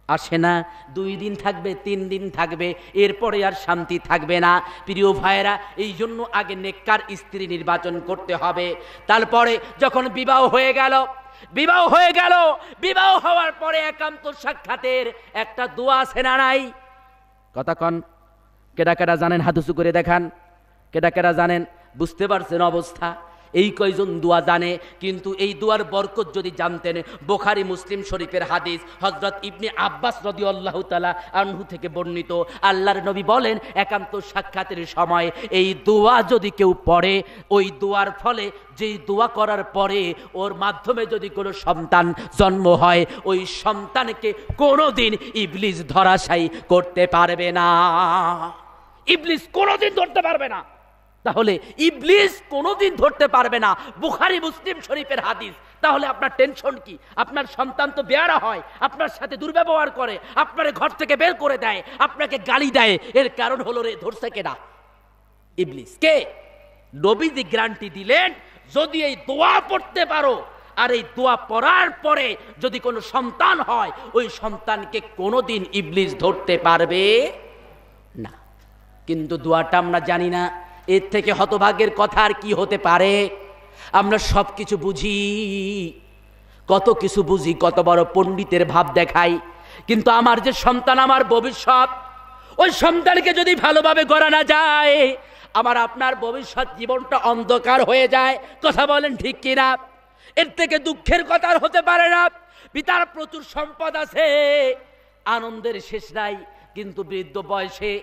আসে না। 2 দিন থাকবে, 3 দিন থাকবে, এরপরে আর শান্তি থাকবে না। প্রিয় ভাইয়েরা, এই জন্য আগে নেককার স্ত্রী নির্বাচন করতে হবে। তারপরে যখন বিবাহ হয়ে গেল, বিবাহ হওয়ার পরে একান্ত সাক্ষাতের একটা দোয়া আছে না নাই? কথা কন, কেডা কেডা জানেন? হাত উঁচু করে দেখান, কেডা কেডা জানেন? বুঝতে পারছেন অবস্থা? এই কয়জন দোয়া জানে, কিন্তু এই দোয়ার বরকত যদি জানতেন, বুখারী মুসলিম শরীফের হাদিস, হযরত ইবনে আব্বাস রাদিয়াল্লাহু তাআলা আনহু থেকে বর্ণিত, আল্লাহর নবী বলেন, একান্ত সাক্ষাতের সময় এই দোয়া যদি কেউ পড়ে, ওই দোয়ার ফলে, যেই দোয়া করার পরে ওর মাধ্যমে যদি কোনো সন্তান জন্ম হয়, ওই সন্তানকে কোনোদিন ইবলিস ধরাশায়ী করতে পারবে না। ইবলিস কোনোদিন ধরতে পারবে না। তাহলে ইবলিস কোনোদিন ধরতে পারবে না, বুখারী মুসলিম শরীফের হাদিস। তাহলে আপনার টেনশন কি? আপনার সন্তান তো বেয়ারা হয়, আপনার সাথে দুর্ব্যবহার করে, আপনার ঘর থেকে বের করে দেয়, আপনাকে গালি দেয়, এর কারণ হলো রে ধরছে কেডা? ইবলিস। কে? নবীজি গ্যারান্টি দিলেন, যদি এই দোয়া পড়তে পারো, আর এই দোয়া পড়ার পরে যদি কোনো সন্তান হয়, ওই সন্তানকে কোনোদিন ইবলিস ধরতে পারবে না। কিন্তু দোয়াটা আমরা জানি না। এর থেকে হতভাগ্যের কথা আর কি হতে পারে? আমরা সব কিছু বুঝি, কত কিছু বুঝি, কত বড় পণ্ডিতের ভাব দেখাই, কিন্তু আমার যে সন্তান, আমার ভবিষ্যৎ, ওই সন্তানকে যদি ভালোভাবে গড়া না যায়, আমার আপনার ভবিষ্যৎ জীবনটা অন্ধকার হয়ে যায়। কথা বলেন ঠিক কিনা? এর থেকে দুঃখের কথা আর হতে পারে না। পিতার প্রচুর সম্পদ আছে, আনন্দের শেষ নাই, কিন্তু বৃদ্ধ বয়সে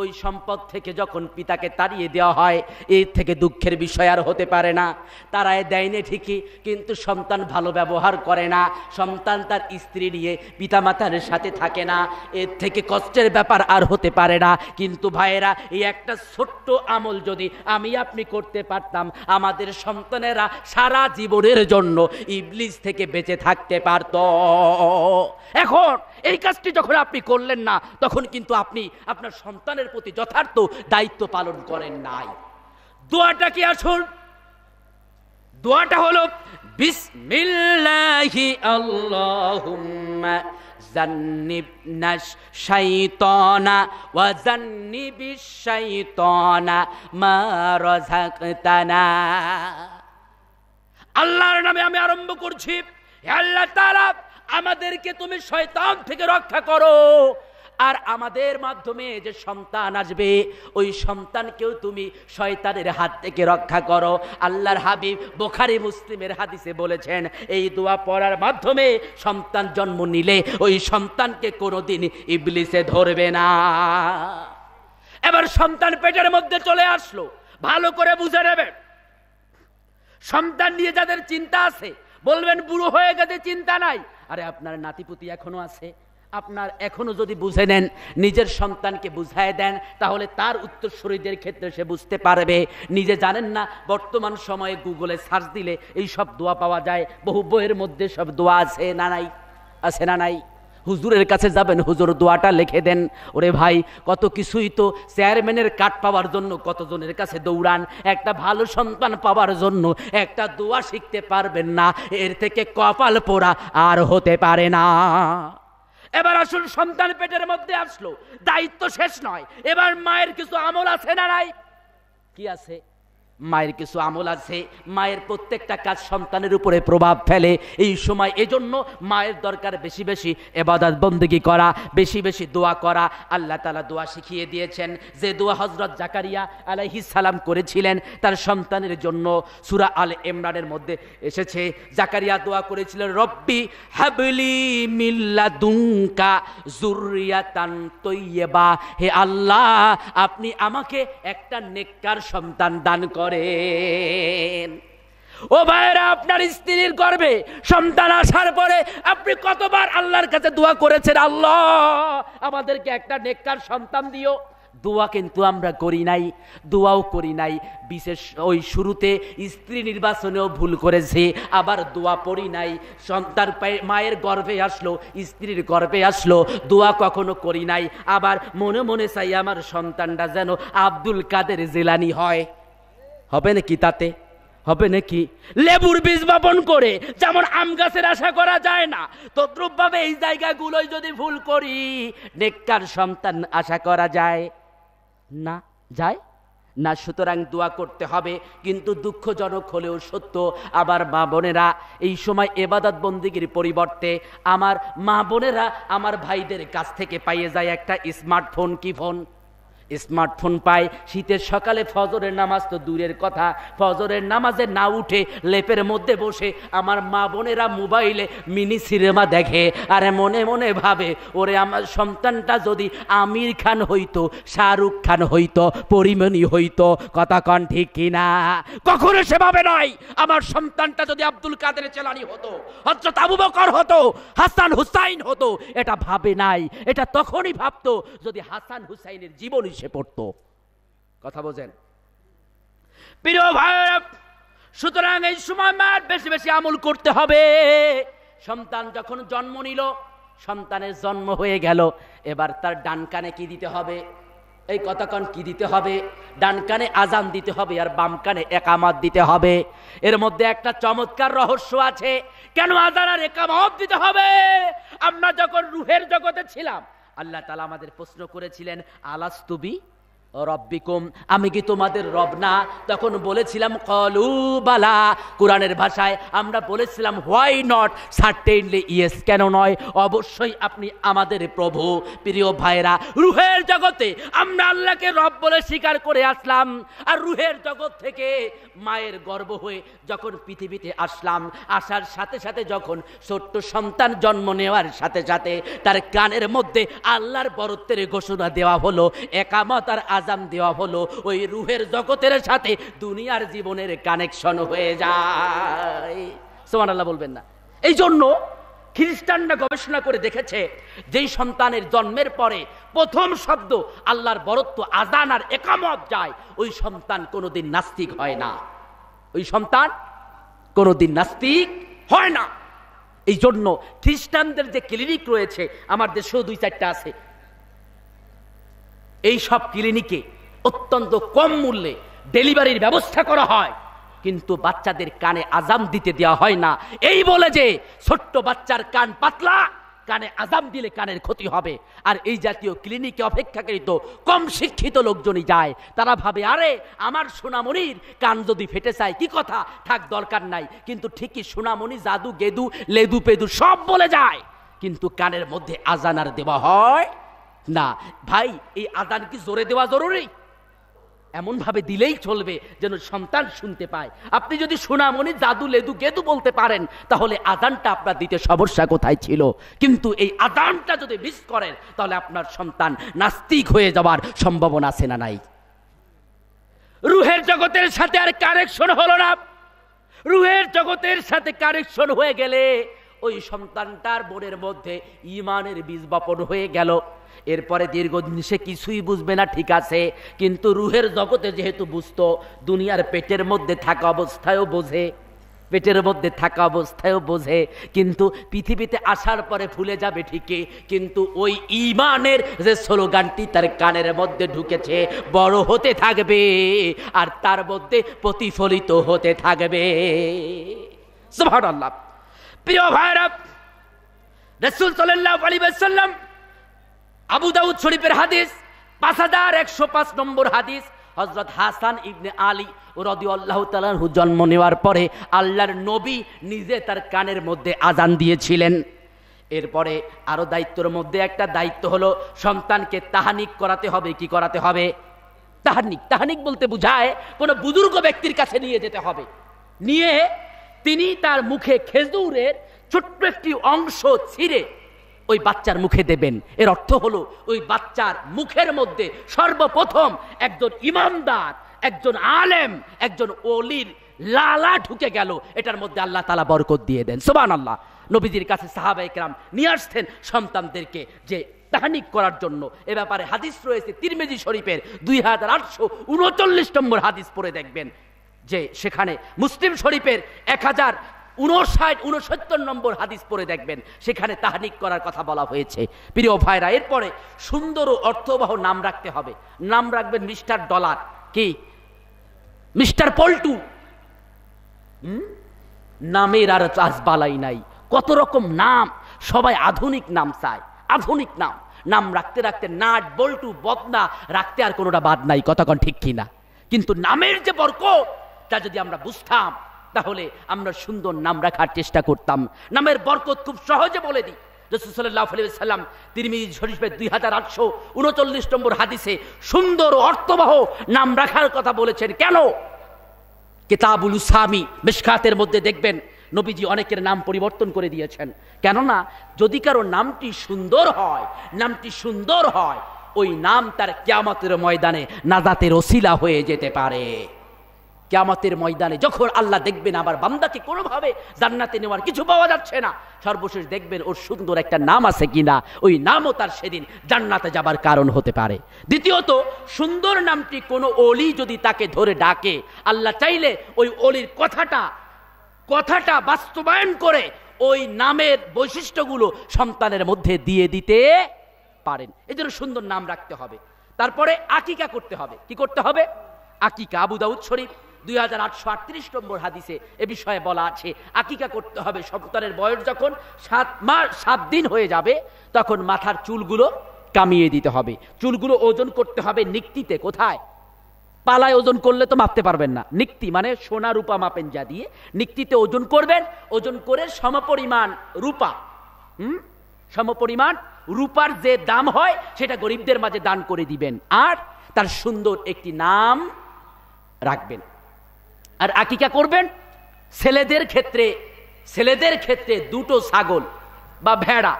ওই সম্পদ থেকে যখন পিতাকে তাড়িয়ে দেওয়া হয়, এর থেকে দুঃখের বিষয় আর হতে পারে না। তারাই দেয়নি ঠিকই, কিন্তু সন্তান ভালো ব্যবহার করে না, সন্তান তার স্ত্রী নিয়ে পিতামাতার সাথে থাকে না, এর থেকে কষ্টের ব্যাপার আর হতে পারে না। কিন্তু ভাইয়েরা, এই একটা ছোট্ট আমল যদি আমি আপনি করতে পারতাম, আমাদের সন্তানেরা সারা জীবনের জন্য ইবলিস থেকে বেঁচে থাকতে পারত। এখন এই কাজটি যখন আপনি করলেন না, তখন কিন্তু আপনি আপনার সন্তানের প্রতি যথার্থ দায়িত্ব পালন করেন নাই। দোয়াটা কি? আসুন, দোয়াটা হলো বিসমিল্লাহি আল্লাহুম্মা জান্নিবনাশ শাইতানা ওয়া জান্নিবিশ শাইতানা মা রাযাকতানা। আল্লাহর নামে আমি আরম্ভ করছি। হে আল্লাহ তাআলা, আমাদেরকে তুমি শয়তান থেকে রক্ষা করো, আর আমাদের মাধ্যমে যে সন্তান আসবে, ওই সন্তানকেও তুমি শয়তানের হাত থেকে রক্ষা করো। আল্লাহর হাবিব বুখারী মুসলিমের হাদিসে বলেছেন, এই দোয়া পড়ার মাধ্যমে সন্তান জন্ম নিলে ওই সন্তানকে কোনোদিন ইবলিসে ধরবে না। এবার সন্তান পেটের মধ্যে চলে আসলো, ভালো করে বুঝে নেবেন। সন্তান নিয়ে যাদের চিন্তা আছে, বলবেন বুড়ো হয়ে গেছে চিন্তা নাই। আরে আপনার নাতিপুতি এখনো আছে, আপনার এখনো যদি বুঝে নেন, নিজের সন্তানকে বুঝায় দেন, তাহলে তার উত্তরসূরিদের ক্ষেত্রে সে বুঝতে পারবে। নিজে জানেন না, বর্তমান সময়ে গুগলে সার্চ দিলে এই সব দোয়া পাওয়া যায়। বহু বইয়ের মধ্যে সব দোয়া আছে না নাই? আছে না নাই? হুজুরের কাছে যাবেন, হুজুর দোয়াটা লিখে দেন। ওরে ভাই, কত কিছুই তো, চেয়ারম্যানের কার্ড পাওয়ার জন্য কতজনের কাছে দৌড়ান, একটা ভালো সন্তান পাওয়ার জন্য একটা দোয়া শিখতে পারবেন না। এর থেকে কপাল পোড়া আর হতে পারে না। এবার আসুন, সন্তান পেটের মধ্যে আসলো, দায়িত্ব শেষ নয়। এবার মায়ের কিছু আমল আছে না নাই? কি আছে? মায়ের কিছু আমল আছে। মায়ের প্রত্যেকটা কাজ সন্তানের উপরে প্রভাব ফেলে। এই সময় এজন্য মায়ের দরকার বেশি বেশি ইবাদত বন্দেগী করা, বেশি বেশি দোয়া করা। আল্লাহ তাআলা দোয়া শিখিয়ে দিয়েছেন, যে দোয়া হযরত জাকারিয়া আলাইহিস সালাম করেছিলেন তার সন্তানের জন্য। সূরা আল ইমরানের মধ্যে এসেছে, জাকারিয়া দোয়া করেছিলেন, রব্বি হাবলি মিন লাদুনকা যুররিয়াতান তাইয়্যিবা। হে আল্লাহ, আপনি আমাকে একটা নেককার সন্তান দান করেন। ও ভাইরা, আপনার স্ত্রীর গর্ভে সন্তান আসার পরে আপনি কতবার আল্লাহর কাছে দোয়া করেছেন, আল্লাহ আমাদেরকে একটা নেককার সন্তান দিও। দোয়া কিন্তু আমরা করি নাই, দোয়াও করি নাই। বিশেষ ওই শুরুতে স্ত্রী নির্বাচনেও ভুল করেছে, আবার দোয়া পড়ি নাই। সন্তান মায়ের গর্ভে আসলো, স্ত্রীর গর্ভে আসলো, দোয়া কখনো করি নাই। আবার মনে মনে চাই আমার সন্তানটা যেন আব্দুল কাদের জিলানী হয়। হবে নাকি? তাতে হবে নাকি? লেবুর বীজ বপন করে যেমন আম গাছের আশা করা যায় না, তদ্রূপ ভাবে এই জায়গাগুলোই যদি ভুল করি, নেককার সন্তান আশা করা যায় না? যায় না। সুতরাং দোয়া করতে হবে, কিন্তু দুঃখজনক হলেও সত্য, আবার মা বোনেরা এই সময় ইবাদত বন্দেগীর পরিবর্তে আমার মা বোনেরা আমার ভাইদের কাছ থেকে পাইয়ে যায় একটা স্মার্টফোন। কি ফোন? স্মার্টফোন পায়। শীতের সকালে ফজরের নামাজ তো দূরের কথা, ফজরের নামাজে না উঠে লেপের মধ্যে বসে আমার মা বোনেরা মোবাইলে মিনি সিনেমা দেখে, আর মনে মনে ভাবে, ওরে আমার সন্তানটা যদি আমির খান হইতো, শাহরুখ খান হইতো, পরিমণি হইতো। কথা কন ঠিক কিনা? কখনো সেভাবে নয়। আমার সন্তানটা যদি আব্দুল কাদের জিলানী হতো, হযরত আবু বকর হতো, হাসান হুসাইন হতো, এটা ভাবে নাই। এটা তখনই ভাবতো যদি হাসান হুসাইনের জীবনী সে পড়তো। কথা বোঝেন প্রিয় ভাইরা? সুতরাং এই সময় মার বেশি বেশি আমল করতে হবে। সন্তান যখন জন্ম নিল, সন্তানের জন্ম হয়ে গেল, এবার তার ডান কানে কি দিতে হবে? এই কথা কন, কি দিতে হবে? ডান কানে আজান দিতে হবে, আর বাম কানে একামত দিতে হবে। এর মধ্যে একটা চমৎকার রহস্য আছে। কেন আজান আর একামত দিতে হবে? আমরা যখন রুহের জগতে ছিলাম, আল্লাহ তাআলা আমাদের প্রশ্ন করেছিলেন, আলাস্তুবি রব্বিকুম, আমি কি তোমাদের রব না? তখন বলেছিলাম ক্বালু বালা, কোরআনের ভাষায় আমরা বলেছিলাম হোয়াই নট, সার্টেনলি ইয়েস, কেন নয়, অবশ্যই আপনি আমাদের প্রভু। প্রিয় ভাইরা, রুহের জগতে আমরা আল্লাহকে রব বলে স্বীকার করে আসলাম, আর রুহের জগৎ থেকে মায়ের গর্ভ হয়ে যখন পৃথিবীতে আসলাম, আসার সাথে সাথে যখন ছোট্ট সন্তান জন্ম নেওয়ার সাথে সাথে তার কানের মধ্যে আল্লাহর বরত্বের ঘোষণা দেওয়া হলো, একামত আর আজান দেওয়া হলো, ওই রুহের জগতের সাথে দুনিয়ার জীবনের কানেকশন হয়ে যায়। সুবহানাল্লাহ বলবেন না? এই জন্য খ্রিস্টানরা গবেষণা করে দেখেছে, যেই সন্তানের জন্মের পরে প্রথম শব্দ আল্লাহর বরত্ব, আজান আর একামত যায়, ওই সন্তান কোনোদিন নাস্তিক হয় না। ওই সন্তান কোনোদিন নাস্তিক হয় না। এই জন্য খ্রিস্টানদের যে ক্লিনিক রয়েছে, আমার দেশেও 2-4টা আছে, এই সব ক্লিনিকে অত্যন্ত কম মূল্যে ডেলিভারির ব্যবস্থা করা হয়, কিন্তু বাচ্চাদের কানে আজান দিতে দেওয়া হয় না, এই বলে যে ছোট্ট বাচ্চার কান পাতলা, কানে আজান দিলে কানের ক্ষতি হবে। আর এই জাতীয় ক্লিনিকে অপেক্ষাকৃত কম শিক্ষিত লোকজনই যায়, তারা ভাবে আরে আমার সোনামণির কান যদি ফেটে যায় কি কথা, থাক দরকার নাই। কিন্তু ঠিকই সোনামণি জাদু গেদু লেদু পেদু সব বলে যায়, কিন্তু কানের মধ্যে আজান আর দেওয়া হয় না। ভাই, এই আজান কি জোরে দেওয়া জরুরি? এমন ভাবে দিলেই চলবে যেন সন্তান শুনতে পায়। আপনি যদি সোনামণি জাদু লেদু গেদু বলতে পারেন, তাহলে আজানটা আপনার দিতে সমস্যা কোথায় ছিল? কিন্তু এই আজানটা যদি মিস করেন, তাহলে আপনার সন্তান নাস্তিক হয়ে যাওয়ার সম্ভাবনা আছে না নাই? রুহের জগতের সাথে আর কানেকশন হলো না। রুহের জগতের সাথে কানেকশন হয়ে গেলে ওই সন্তানটার মনের মধ্যে ঈমানের বীজ বপন হয়ে গেল। এরপরে দীর্ঘদিন সে কিছুই বুঝবে না, ঠিক আছে, কিন্তু রুহের জগতে যেহেতু বুঝতো, দুনিয়ার পেটের মধ্যে থাকা অবস্থায়ও বোঝে, পেটের মধ্যে থাকা অবস্থায়ও বোঝে, কিন্তু পৃথিবীতে আসার পরে ভুলে যাবে ঠিকই, কিন্তু ওই ঈমানের যে স্লোগানটি তার কানের মধ্যে ঢুকেছে বড় হতে থাকবে আর তার মধ্যে প্রতিফলিত হতে থাকবে। সুবহানাল্লাহ। প্রিয় ভাইরা, রাসূল সাল্লাল্লাহু আলাইহি ওয়াসাল্লাম, আবু দাউদ শরীফের হাদিস 5105 নম্বর হাদিস, হযরত হাসান ইবনে আলী রাদিয়াল্লাহু তাআলা আনহু জন্ম নেওয়ার পরে আল্লাহর নবী নিজে তার কানের মধ্যে আজান দিয়েছিলেন। এরপরে আরো দায়িত্বের মধ্যে একটা দায়িত্ব হলো সন্তানকে তাহনিক করাতে হবে। কি করাতে হবে? তাহনিক। তাহনিক বলতে বোঝায় কোনো বুজুর্গ ব্যক্তির কাছে নিয়ে যেতে হবে, নিয়ে তিনি তার মুখে খেজুরের ছোট্ট একটি অংশ ছিঁড়ে ওই বাচ্চার মুখে দেবেন। এর অর্থ হলো ওই বাচ্চার মুখের মধ্যে সর্বপ্রথম একজন ইমানদার, একজন আলেম, একজন ওলির লালা ঢুকে গেল, এটার মধ্যে আল্লাহ তাআলা বরকত দিয়ে দেন। সুবহানাল্লাহ। নবীজির কাছে সাহাবায়ে কেরাম নিয়ে আসতেন সন্তানদেরকে যে তাহনিক করার জন্য। এ ব্যাপারে হাদিস রয়েছে তিরমিজি শরীফের 2839 নম্বর হাদিস পড়ে দেখবেন যে সেখানে মুসলিম শরীফের 1059 নম্বর হাদিস পড়ে দেখবেন সেখানে তাহনিক করার কথা বলা হয়েছে। প্রিয় ভাইরা, এরপরে সুন্দর ও অর্থবহ নাম রাখতে হবে। নাম রাখবেন মিস্টার ডলার, কি মিস্টার পল্টু। নামের আর চাষবালাই নাই, কত রকম নাম, সবাই আধুনিক নাম চায়, আধুনিক নাম। নাম রাখতে রাখতে নাট বল্টু বদনা রাখতে আর কোনোটা বাদ নাই, কতক্ষণ ঠিক কিনা? কিন্তু নামের যে বরকত তা যদি আমরা বুঝতাম, তাহলে আমরা সুন্দর নাম রাখার চেষ্টা করতাম। নামের বরকত খুব সহজে বলে দিই। রাসূল সাল্লাল্লাহু আলাইহি ওয়াসাল্লাম তিরমিজি শরীফের 2839 নম্বর হাদিসে সুন্দর ও অর্থবহ নাম রাখার কথা বলেছেন। কেন? কিতাবুল উসামি মিশকাতের মধ্যে দেখবেন নবীজি অনেকের নাম পরিবর্তন করে দিয়েছেন। কেননা যদি কারো নামটি সুন্দর হয়, নামটি সুন্দর হয়, ওই নাম তার কিয়ামতের ময়দানে নাজাতের ওসিলা হয়ে যেতে পারে। কিয়ামতের ময়দানে যখন আল্লাহ দেখবেন আবার বান্দাকে কোনোভাবে জান্নাতে নেওয়ার কিছু পাওয়া যাচ্ছে না, সর্বশেষ দেখবেন ওর সুন্দর একটা নাম আছে কিনা, ওই নামও তার সেদিন জান্নাতে যাবার কারণ হতে পারে। দ্বিতীয়ত, সুন্দর নামটি কোনো ওলি যদি তাকে ধরে ডাকে, আল্লাহ চাইলে ওই ওলির কথাটা বাস্তবায়ন করে ওই নামের বৈশিষ্ট্যগুলো সন্তানের মধ্যে দিয়ে দিতে পারেন। এজন্য সুন্দর নাম রাখতে হবে। তারপরে আকিকা করতে হবে। কি করতে হবে? আকিকা। আবু দাউদ শরীফ 2838 নম্বর হাদিসে এ বিষয়ে বলা আছে, আকিকা করতে হবে। সন্তানের বয়স যখন 7 মাস 7 দিন হয়ে যাবে, তখন মাথার চুলগুলো কামিয়ে দিতে হবে। চুলগুলো ওজন করতে হবে নিক্তিতে। কোথায়? পালায় ওজন করলে তো মাপতে পারবেন না। নিক্তি মানে সোনা রূপা মাপেন যা দিয়ে, নিক্তিতে ওজন করবেন। ওজন করে সমপরিমাণ রূপা, সমপরিমাণ রূপার যে দাম হয় সেটা গরিবদের মাঝে দান করে দিবেন। আর তার সুন্দর একটি নাম রাখবেন। আর আকিকা করবেন ছেলেদের ক্ষেত্রে দুটো ছাগল বা ভেড়া,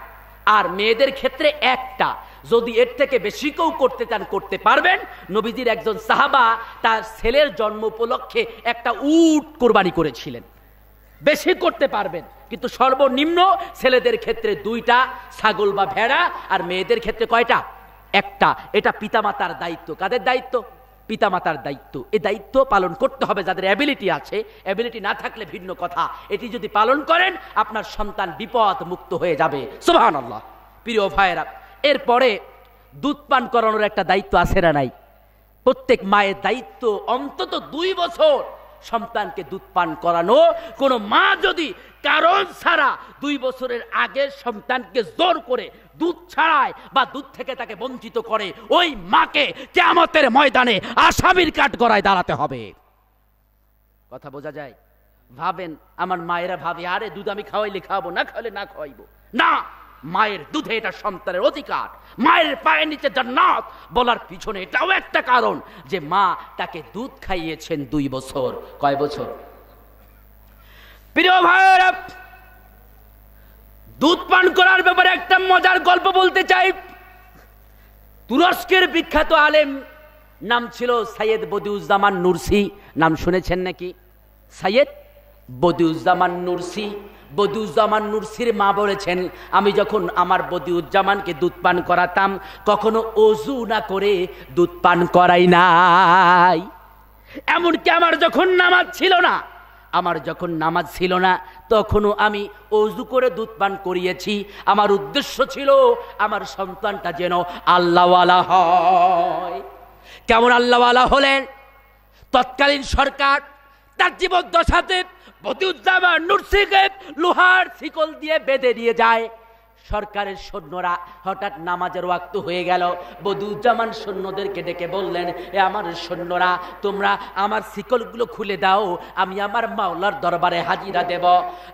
আর মেয়েদের ক্ষেত্রে একটা। যদি এর থেকে বেশি কেউ করতে চান করতে পারবেন। নবীজির একজন সাহাবা তার ছেলের জন্ম উপলক্ষে একটা উট কোরবানি করেছিলেন। বেশি করতে পারবেন, কিন্তু সর্বনিম্ন ছেলেদের ক্ষেত্রে 2টা ছাগল বা ভেড়া, আর মেয়েদের ক্ষেত্রে কয়টা? একটা। এটা পিতামাতার দায়িত্ব। কাদের দায়িত্ব? পিতামাতার দায়িত্ব। এই দায়িত্ব পালন করতে হবে যাদের অ্যাবিলিটি আছে। অ্যাবিলিটি না থাকলে ভিন্ন কথা। এটি যদি পালন করেন আপনার সন্তান বিপদ মুক্ত হয়ে যাবে। সুবহানাল্লাহ। প্রিয় ভাইয়েরা, এরপরে দুধ পান করানোর একটা দায়িত্ব আছে না নাই? প্রত্যেক মায়ের দায়িত্ব অন্তত 2 বছর সন্তানকে দুধ পান করানো। কোন মা যদি কারণ ছাড়া 2 বছরের আগে সন্তানকে জোর করে দুধ ছাড়ায় বা দুধ থেকে তাকে বঞ্চিত করে, ওই মাকে কিয়ামতের ময়দানে আসামির কাঠগড়ায় দাঁড়াতে হবে। কথা বোঝা যায়? ভাবেন, আমার মায়েরা ভাবে আরে দুধ আমি খাওয়াইলে খাওয়াবো, না খাওয়াইলে না খাওয়াইবো না। মায়ের দুধে এটা সন্তানের অধিকার। মায়ের পায়ের নিচে জান্নাত বলার পিছনে এটাও একটা কারণ যে মা তাকে দুধ খাইয়েছেন 2 বছর। কয় বছর? প্রিয় ভাইয়েরা, দুধ পান করার ব্যাপারে একটা মজার গল্প বলতে চাই। তুরস্কের বিখ্যাত আলেম, নাম ছিল সৈয়দ বদিউজ্জামান নুরসি। নাম শুনেছেন নাকি? সৈয়দ বদিউজ্জামান নুরসি। বদিউজ্জামান নুরসির মা বলেছেন, আমি যখন আমার বদিউজ্জামানকে দুধ পান করাতাম কখনো অজু না করে দুধ পান করাই নাই। এমনকি আমার যখন নামাজ ছিল না তখনও আমি অজু করে দুধ পান করিয়েছি। আমার উদ্দেশ্য ছিল আমার সন্তানটা যেন আল্লাহওয়ালা হয়। কেমন আল্লাহওয়ালা হলেন? তৎকালীন সরকার তার জীবদ্দশাতে বদিউজ্জামান নুরসিকে লোহার শিকল দিয়ে বেঁধে নিয়ে যায়। সরকারের সৈন্যরা হঠাৎ নামাজের ওয়াক্ত হয়ে গেল। বদিউজ্জামান সৈন্যদেরকে ডেকে বললেন, এ আমার সৈন্যরা, তোমরা আমার শিকলগুলো খুলে দাও, আমি আমার মাওলার দরবারে হাজিরা দেব।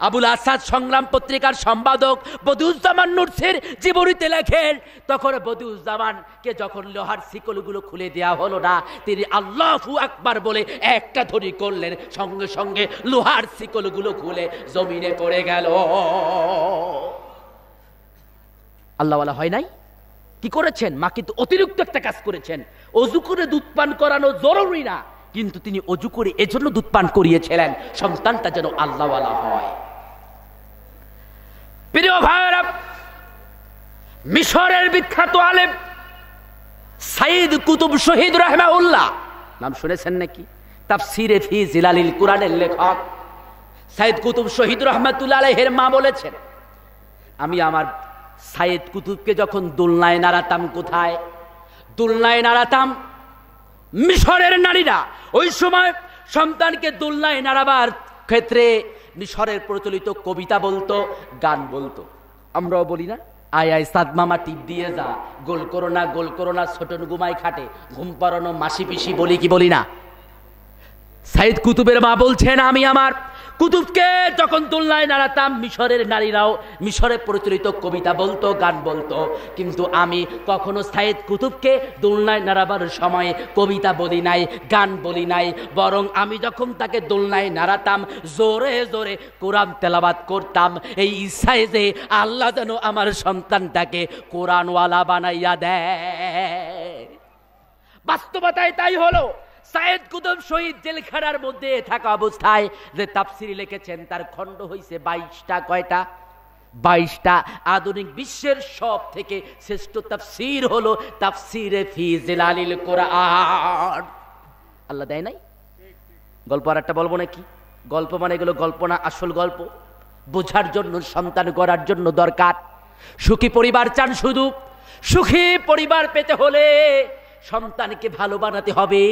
আবুল আসাদ সংগ্রাম পত্রিকার সম্পাদক বদিউজ্জামান নুরসির জীবনীতে লেখেন, তখন বদিউজ্জামানকে যখন লোহার শিকলগুলো খুলে দেওয়া হলো না, তিনি আল্লাহু আকবার বলে একটা ধ্বনি করলেন, সঙ্গে সঙ্গে লোহার শিকলগুলো খুলে জমিনে পড়ে গেল। আল্লাহওয়ালা হয় নাই? কি করেছেন? মা কিন্তু অতিরিক্ত একটা কাজ করেছেন। অজু করে দুধ পান করানো জরুরি না, কিন্তু তিনি অজু করে এজন্য দুধ পান করিয়েছিলেন সন্তানটা যেন আল্লাহওয়ালা হয়। প্রিয় ভাইয়েরা, মিশরের বিখ্যাত আলেম সাইদ কুতুব শহীদ রাহিমাহুল্লাহ, নাম শুনেছেন নাকি? তাফসিরে ফি জিলালিল কুরআনের লেখক সাইদ কুতুব শহীদ রাহমাতুল্লাহ আলাইহির মা বলেছেন, আমি আমার সাইদ কুতুবকে যখন দোলনায় নাড়াতাম, কোথায় দোলনায় নাড়াতাম? মিশরের নারীরা ওই সময় সন্তানকে দোলনায় নাড়াবার ক্ষেত্রে মিশরের প্রচলিত কবিতা বলতো, গান বলতো। আমরাও বলি না, আয় আয় সাদ মামা টিপ দিয়ে যা, গোল করো না ছোটন ঘুমাই খাটে, ঘুম পাড়ানো মাসি পিসি বলি কি বলি না? সাইদ কুতুবের মা বলছেন, আমি আমার কুতুবকে যখন দোলনায় নাড়াতাম, মিশরের নারীরাও মিশরে প্রচলিত কবিতা বলতো, গান বলতো, কিন্তু আমি কখনো সাইদ কুতুবকে দোলনায় নাড়াবার সময় কবিতা বলি নাই, গান বলি নাই, বরং আমি যখন তাকে দোলনায় নাড়াতাম জোরে জোরে কোরআন তেলাওয়াত করতাম, এই ইচ্ছায় যে আল্লাহ যেন আমার সন্তানটাকে কোরআনওয়ালা বানাইয়া দেয়। বাস্তবতায় তাই হলো। সাইদ কুতুব শহীদ জেলখানার মধ্যে থাকা অবস্থায় যে তাফসির লিখেছেন তার খণ্ড হইছে 22টা। কয়টা? 22টা। আধুনিক বিশ্বের সব থেকে শ্রেষ্ঠ তাফসির হলো তাফসিরে ফি জিলালিল কুরআন। আল্লাহ দেয় নাই? গল্প আর একটা বলবো নাকি? গল্প মানে এগুলো গল্প না, আসল গল্প। বোঝার জন্য, সন্তান গড়ার জন্য দরকার। সুখী পরিবার চান? শুধু সুখী পরিবার পেতে হলে সন্তানকে ভালো বানাতে হবে,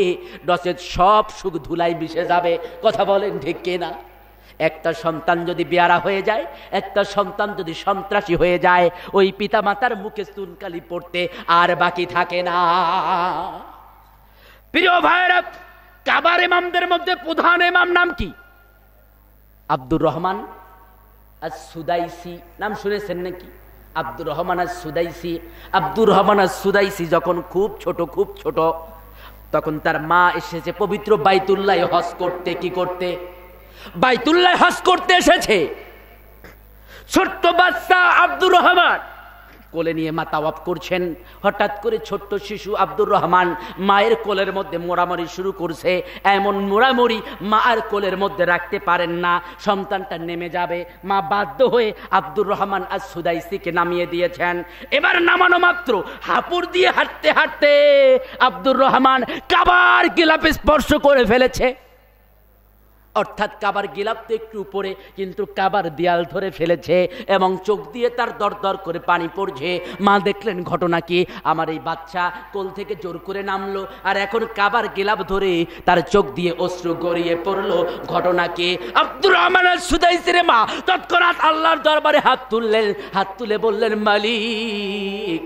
নচেত সব সুখ ধুলাই মিশে যাবে। কথা বলেন ঠিক কিনা? একটা সন্তান যদি বেয়ারা হয়ে যায়, একটা সন্তান যদি সন্ত্রাসী হয়ে যায়, ওই পিতামাতার মুখে চুনকালি পড়তে আর বাকি থাকে না। প্রিয় ভাইরা, কাবার ইমামদের মধ্যে প্রধান ইমাম নাম কি? আব্দুর রহমান আস-সুদাইসি, নাম শুনেছেন নাকি? আব্দুর রহমান আস-সুদাইসি। আব্দুর রহমান আস-সুদাইসি যখন খুব ছোট, তখন তার মা এসেছে পবিত্র বাইতুল্লাহ হজ করতে। কি করতে? বাইতুল্লাহ হজ করতে এসেছে। ছোট্ট বাচ্চা আব্দুর রহমান কোলে নিয়ে মা তাওয়াফ করছেন। হঠাৎ করে ছোট্ট শিশু আব্দুর রহমান মায়ের কোলের মধ্যে মোড়ামড়ি শুরু করছে। এমন মোড়ামড়ি মা আর কোলের মধ্যে রাখতে পারেন না, সন্তানটা নেমে যাবে। মা বাধ্য হয়ে আব্দুর রহমান আস-সুদাইসিকে নামিয়ে দিয়েছেন। এবার নামানো মাত্র হাঁপুড় দিয়ে হাঁটতে হাঁটতে আব্দুর রহমান কাবার গিলাফে স্পর্শ করে ফেলেছে। অর্থাৎ কাবার গিলাফ তো একটু উপরে, কিন্তু কাবার দেয়াল ধরে ফেলেছে এবং চোখ দিয়ে তার দরদর করে পানি পড়ছে। মা দেখলেন ঘটনা কি, আমার এই বাচ্চা কোল থেকে জোর করে নামলো আর এখন কাবার গিলাফ ধরে তার চোখ দিয়ে অশ্রু গড়িয়ে পড়লো। ঘটনা কি? আব্দুর রহমান আস-সুদাইসির মা তৎক্ষণাৎ আল্লাহর দরবারে হাত তুললেন। হাত তুলে বললেন, মালিক,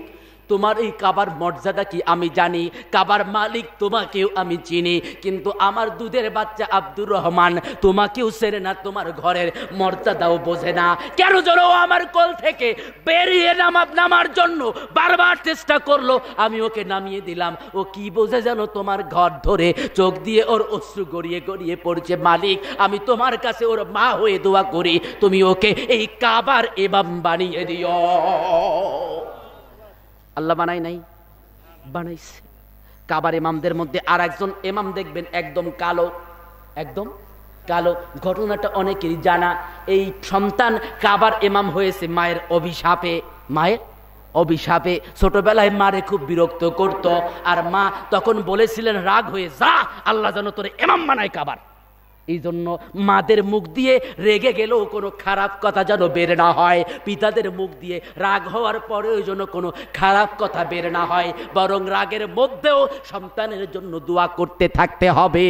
তোমার এই কাবার মর্যাদা কি আমি জানি, কাবার মালিক তোমাকেও আমি চিনি, কিন্তু আমার দুধের বাচ্চা আব্দুর রহমান তোমাকেও চেনে না, তোমার ঘরের মর্যাদাও বোঝে না। কেন যেন আমার কোল থেকে বেরিয়ে নামার জন্য বারবার চেষ্টা করলো, আমি ওকে নামিয়ে দিলাম। ও কি বোঝে যেন তোমার ঘর ধরে চোখ দিয়ে ওর অশ্রু গড়িয়ে গড়িয়ে পড়ছে। মালিক, আমি তোমার কাছে ওর মা হয়ে দোয়া করি, তুমি ওকে এই কাবার ইমাম বানিয়ে দিও। আল্লাহ বানাই নাই, বানাইছে। কাবার ইমামদের মধ্যে আর একজন ইমাম দেখবেন একদম কালো। ঘটনাটা অনেকেরই জানা। এই সন্তান কাবার ইমাম হয়েছে মায়ের অভিশাপে। ছোটবেলায় মারে খুব বিরক্ত করত, আর মা তখন বলেছিলেন রাগ হয়ে, যা, আল্লাহ যেন তোরে ইমাম বানায় কাবার। এই জন্য মাদের মুখ দিয়ে রেগে গেলেও কোনো খারাপ কথা যেন বের না হয়, পিতাদের মুখ দিয়ে রাগ হওয়ার পরেও যেন কোনো খারাপ কথা বের না হয়, বরং রাগের মধ্যেও সন্তানের জন্য দোয়া করতে থাকতে হবে।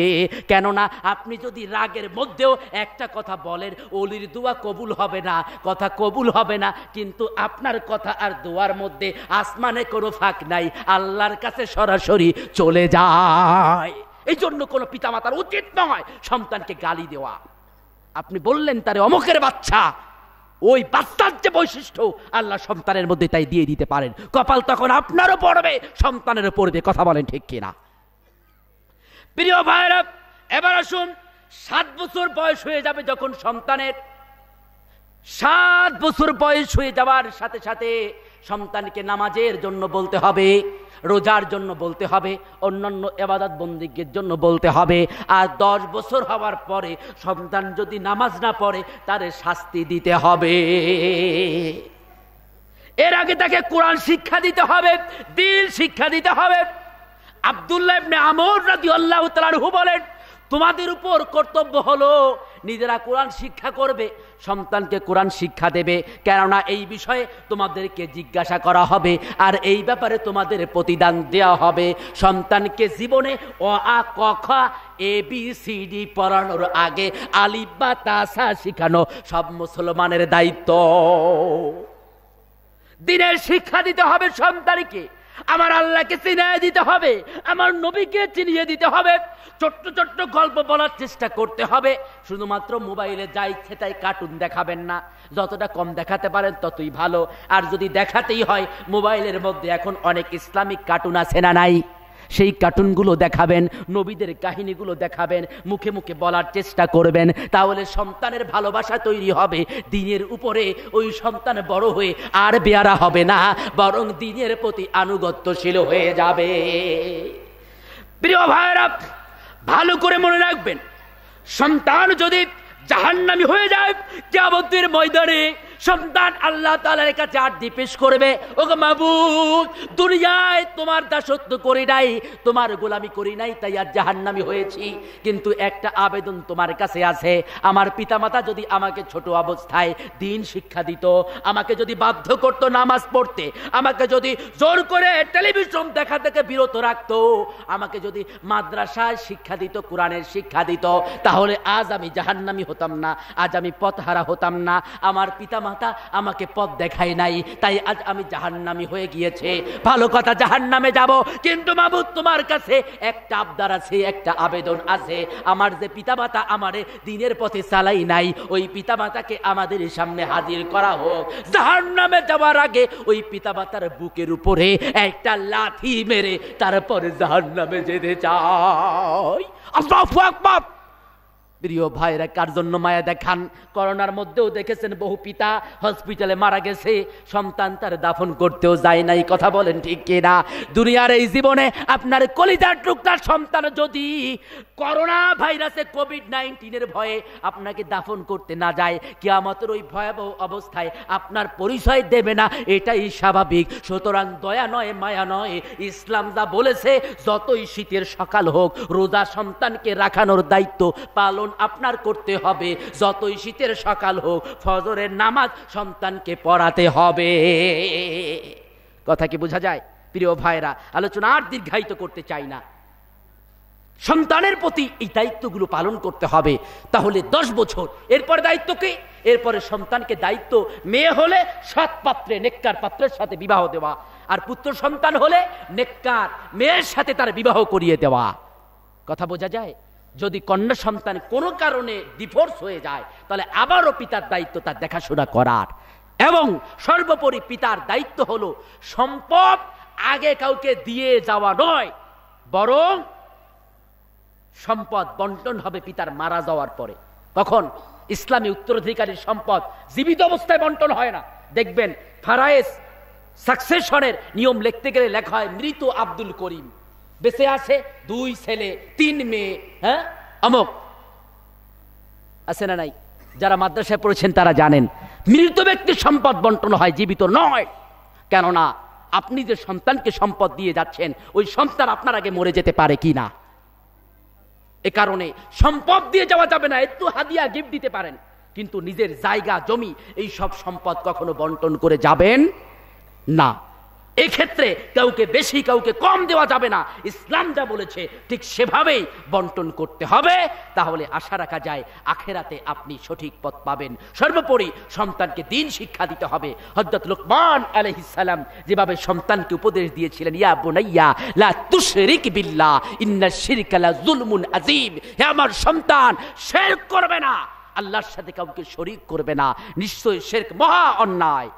কেননা আপনি যদি রাগের মধ্যেও একটা কথা বলেন, ওলির দোয়া কবুল হবে না, কথা কবুল হবে না, কিন্তু আপনার কথা আর দোয়ার মধ্যে আসমানে কোনো ফাঁক নাই, আল্লাহর কাছে সরাসরি চলে যায়। এই জন্য কোনো পিতামাতার উচিত নয় সন্তানকে গালি দেওয়া। আপনি বললেন তারে অমুকের বাচ্চা, ওই বাচ্চার যে বৈশিষ্ট্য আল্লাহ সন্তানের মধ্যে তাই দিয়ে দিতে পারেন। কপাল তখন আপনারও পড়বে, সন্তানেরও পড়বে। কথা বলেন ঠিক কিনা? প্রিয় ভাইরা, এবার আসুন, 7 বছর বয়স হয়ে যাবে যখন সন্তানের, 7 বছর বয়স হয়ে যাওয়ার সাথে সাথে সন্তানকে নামাজের জন্য বলতে হবে, রোজার জন্য বলতে হবে, অন্যান্য ইবাদত বন্দেগীর জন্য বলতে হবে। আর 10 বছর হওয়ার পরে সন্তান যদি নামাজ না পড়ে তারে শাস্তি দিতে হবে। এর আগে তাকে কোরআন শিক্ষা দিতে হবে, দ্বীন শিক্ষা দিতে হবে। আব্দুল্লাহ ইবনে আমর রাদিয়াল্লাহু তাআলা আনহু বলেন, তোমাদের উপর কর্তব্য হলো নিজেরা কোরআন শিক্ষা করবে, সন্তানকে কোরআন শিক্ষা দেবে, কেননা এই বিষয়ে তোমাদেরকে জিজ্ঞাসা করা হবে আর এই ব্যাপারে তোমাদের প্রতিদান দেওয়া হবে। সন্তানকে জীবনে অ আ ক খ ABCD পড়ানোর আগে আলিফ বা তা সা শেখানো সব মুসলমানের দায়িত্ব। দ্বীনের শিক্ষা দিতে হবে সন্তানকে, আমার আল্লাহকে চিনিয়ে দিতে হবে, আমার নবীকে চিনিয়ে দিতে হবে। ছোট্ট ছোট্ট গল্প বলার চেষ্টা করতে হবে। শুধুমাত্র মোবাইলে যা ইচ্ছে তাই কার্টুন দেখাবেন না, যতটা কম দেখাতে পারেন ততই ভালো। আর যদি দেখাতেই হয়, মোবাইলের মধ্যে এখন অনেক ইসলামিক কার্টুন আছে না নাই, সেই কার্টুনগুলো দেখাবেন, নবীদের কাহিনীগুলো দেখাবেন, মুখে মুখে বলার চেষ্টা করবেন। তাহলে সন্তানের ভালোবাসা তৈরি হবে দ্বীনের উপরে। ওই সন্তান বড় হয়ে আর বেয়ারা হবে না, বরং দ্বীনের প্রতি আনুগত্যশীল হয়ে যাবে। প্রিয় ভাইরা, ভালো করে মনে রাখবেন, সন্তান যদি জাহান্নামী হয়ে যায়, কিয়ামতের ময়দানে সন্তান আল্লাহ তাআলার কাছে আরজি পেশ করবে, ওগো মাবুদ, দুনিয়ায় তোমার দাসত্ব করি নাই, তোমার গোলামি করি নাই, তাই আর জাহান্নামী হয়েছি। কিন্তু একটা আবেদন তোমার কাছে আছে, আমার পিতামাতা যদি আমাকে ছোট অবস্থায় দ্বীন শিক্ষা দিত, আমাকে যদি বাধ্য করত নামাজ পড়তে, আমাকে যদি জোর করে টেলিভিশন দেখা থেকে বিরত রাখতো, আমাকে যদি মাদ্রাসায় শিক্ষা দিত, কোরআনের শিক্ষা দিত, তাহলে আজ আমি জাহান্নামী হতাম না, আজ আমি পথহারা হতাম না। আমার পিতামাতা আমাকে পথ দেখায় নাই, তাই আজ আমি জাহান্নামী হয়ে গিয়েছে। ভালো কথা, জাহান্নামে যাব, কিন্তু মাবুদ তোমার কাছে একটা আবদার আছে, একটা আবেদন আছে। আমার যে পিতামাতা আমারে দ্বীনের পথে চালাই নাই, ওই পিতামাতাকে আমাদের সামনে হাজির করা হোক। জাহান্নামে যাওয়ার আগে ওই পিতামাতার বুকের উপরে একটা লাথি মেরে তারপরে জাহান্নামে যেতে চাই। আল্লাহু আকবার। প্রিয় ভাইরা, কার জন্য মায়া দেখান? করোনার মধ্যেও দেখেছেন বহু পিতা হসপিটালে মারা গেছে, সন্তান তার দাফন করতেও যায় নাই। কথা বলেন ঠিক কিনা? দুনিয়ার এই জীবনে আপনার কলিজার টুকটার সন্তান যদি করোনা ভাইরাসে কোভিড-19 ভয়ে আপনাকে দাফন করতে না যায়, কিয়ামতের ওই ভয়াবহ অবস্থায় আপনার পরিচয় দেবে না, এটাই স্বাভাবিক। সুতরাং দয়া নয়, মায়া নয়, ইসলাম যা বলেছে, যতই শীতের সকাল হোক, রোজা সন্তানকে রাখানোর দায়িত্ব পালন আপনার করতে হবে। যতই শীতের সকাল হোক, ফজরের নামাজ সন্তানকে পড়াতে হবে। কথা কি বোঝা যায়? প্রিয় ভাইরা, আলোচনা আর দীর্ঘায়িত করতে চাই না। সন্তানের প্রতি এই দায়িত্বগুলো পালন করতে হবে। তাহলে 10 বছর, এরপরে দায়িত্ব কি? এরপরে সন্তানকে দায়িত্ব, মেয়ে হলে সৎ পাত্রে, নেককার পাত্রের সাথে বিবাহ দেওয়া, আর পুত্র সন্তান হলে নেককার মেয়ের সাথে তার বিবাহ করিয়ে দেওয়া। কথা বোঝা যায়? যদি কন্যা সন্তান কোনো কারণে ডিভোর্স হয়ে যায়, তাহলে আবারও পিতার দায়িত্ব তার দেখাশোনা করার। এবং সর্বোপরি পিতার দায়িত্ব হলো সম্পদ আগে কাউকে দিয়ে যাওয়া নয়, বরং সম্পদ বন্টন হবে পিতার মারা যাওয়ার পরে। কখন? ইসলামী উত্তরাধিকারীর সম্পদ জীবিত অবস্থায় বন্টন হয় না। দেখবেন ফারায়েজ সাকসেশনের নিয়ম লিখতে গেলে লেখা হয় মৃত আব্দুল করিম, বেঁচে আছে 2 ছেলে 3 মেয়ে, হ্যাঁ, অমুক আছে না নাই? যারা মাদ্রাসায় পড়েছেন তারা জানেন, মৃত ব্যক্তির সম্পদ বন্টন হয়, জীবিত নয়। কেননা আপনি যে সন্তানকে সম্পদ দিয়ে যাচ্ছেন, ওই সন্তান আপনার আগে মরে যেতে পারে কি না। এ কারণে সম্পদ দিয়ে যাওয়া যাবে না। একটু হাদিয়া গিফট দিতে পারেন, কিন্তু নিজের জায়গা জমি এই সব সম্পদ কখনো বন্টন করে যাবেন না। এক্ষেত্রে কাউকে বেশি কাউকে কম দেওয়া যাবে না। ইসলাম যা বলেছে ঠিক সেভাবেই বন্টন করতে হবে। তাহলে আশা রাখা যায় আখেরাতে আপনি সঠিক পথ পাবেন। সর্বোপরি সন্তানকে দ্বীন শিক্ষা দিতে হবে। হযরত লুকমান আলাইহিস সালাম যেভাবে সন্তানকে উপদেশ দিয়েছিলেন, ইয়া বুনাইয়া লা তুশরিক বিল্লাহ ইন্নাশ শিরকা লা যুলমুন আযীম, হে আমার সন্তান, শিরক করবে না, আল্লাহর সাথে কাউকে শরীক করবে না, নিশ্চয়ই শিরক মহা অন্যায়।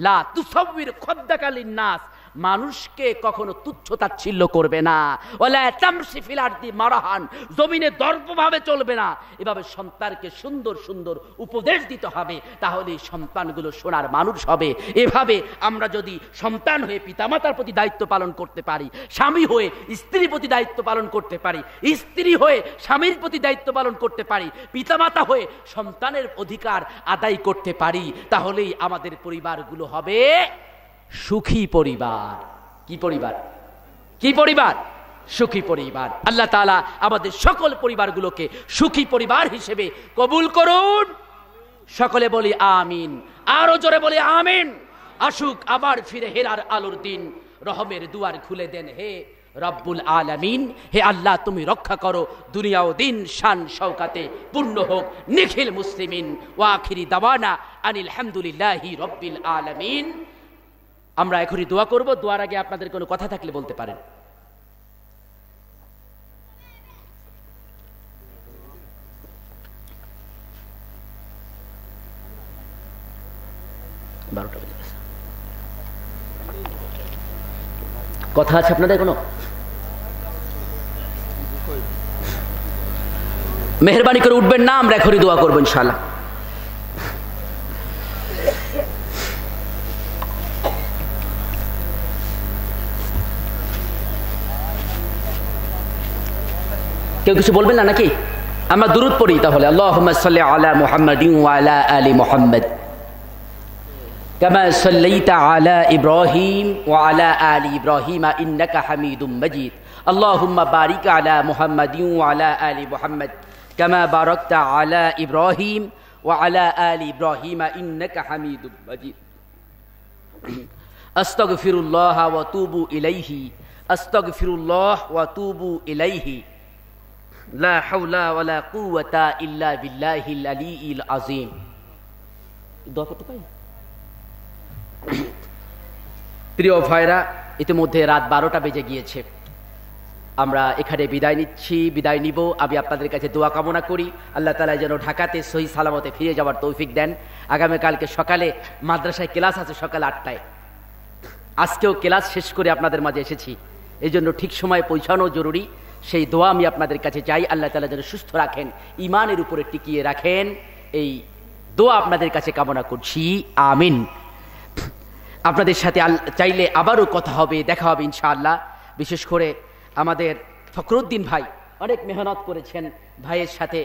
লা তুসাউবির খাদ্দাকা লিন্নাস, মানুষকে কখনো তুচ্ছ তাচ্ছিল্য করবে না। ওয়ালা তামশি ফিল আরদি মারাহান, জমিনে দর্পভাবে চলবে না। এভাবে সন্তানকে সুন্দর সুন্দর উপদেশ দিতে হবে, তাহলে সন্তানগুলো সোনার মানুষ হবে। এভাবে আমরা যদি সন্তান হয়ে পিতামাতার প্রতি দায়িত্ব পালন করতে পারি, স্বামী হয়ে স্ত্রীর প্রতি দায়িত্ব পালন করতে পারি, স্ত্রী হয়ে স্বামীর প্রতি দায়িত্ব পালন করতে পারি, পিতামাতা হয়ে সন্তানের অধিকার আদায় করতে পারি, তাহলেই আমাদের পরিবারগুলো হবে সুখী পরিবার। কি পরিবার? কি পরিবার? সুখী পরিবার। আল্লাহ তাআলা আমাদের সকল পরিবারগুলোকে সুখী পরিবার হিসেবে কবুল করুন। সকলে বলি আমিন, আরো জোরে বলি আমিন। আসুক আবার ফিরে হেরার আলোর দিন, রহমের দুয়ার খুলে দেন হে রব্বুল আলামিন। হে আল্লাহ, তুমি রক্ষা করো দুনিয়া ও দিন, শান শওকাতে পূর্ণ হোক নিখিল মুসলিমিন। ওয়া আখিরি দাওয়ানা আনিল হামদুলিল্লাহি রব্বিল আলামিন। আমরা এখনই দোয়া করব। দোয়ার আগে আপনাদের কোনো কথা থাকলে বলতে পারেন। কথা আছে আপনাদের কোনো? মেহরবানি করে উঠবেন না, আমরা এখনই দোয়া করবো ইনশাআল্লাহ। কেউ কিছু বলবেন না নাকি? আমরা দুরূদ পড়ি তাহলে। আল্লাহুম্মা সাল্লি আলা মুহাম্মাদিন ওয়া আলা আলি মুহাম্মাদ। কামা সাল্লাইতা আলা ইব্রাহিম ওয়া আলা আলি ইব্রাহিম ইন্নাকা হামিদুম মাজিদ আল্লাহুম্মা বারিক আলা মুহাম্মাদিন ওয়া আলা আলি মুহাম্মাদ কামা বারাকতা আলা ইব্রাহিম ওয়া আলা আলি ইব্রাহিম ইন্নাকা হামিদুম মাজিদ আস্তাগফিরুল্লাহ ওয়া তুবু ইলাইহি আস্তাগফিরুল্লাহ ওয়া তুবু ইলাইহি লা হাওলা ওয়া লা কুওয়াতা ইল্লা বিল্লাহিল আলিয়্যিল আযীম। দোয়া করতে পারি? প্রিয় ভাইরা, ইতিমধ্যে রাত 12টা বেজে গিয়েছে। আমরা এখানে বিদায় নিচ্ছি, বিদায় নিব। আমি আপনাদের কাছে দোয়া কামনা করি আল্লাহ তাআলা যেন ঢাকাতে সহি সালামতে ফিরে যাওয়ার তৌফিক দেন। আগামীকালকে সকালে মাদ্রাসায় ক্লাস আছে সকাল 8টায়। আজকেও ক্লাস শেষ করে আপনাদের মাঝে এসেছি, এই জন্য ঠিক সময়ে পৌঁছানো জরুরি। সেই দোয়া আমি আপনাদের কাছে চাই, আল্লাহ তাআলা যেন সুস্থ রাখেন, ইমানের উপরে টিকিয়ে রাখেন, এই দোয়া আপনাদের কাছে কামনা করছি, আমিন। আপনাদের সাথে চাইলে আবারও কথা হবে, দেখা হবে ইনশাআল্লাহ। বিশেষ করে আমাদের ফখরুদ্দিন ভাই অনেক মেহনত করেছেন ভাইয়ের সাথে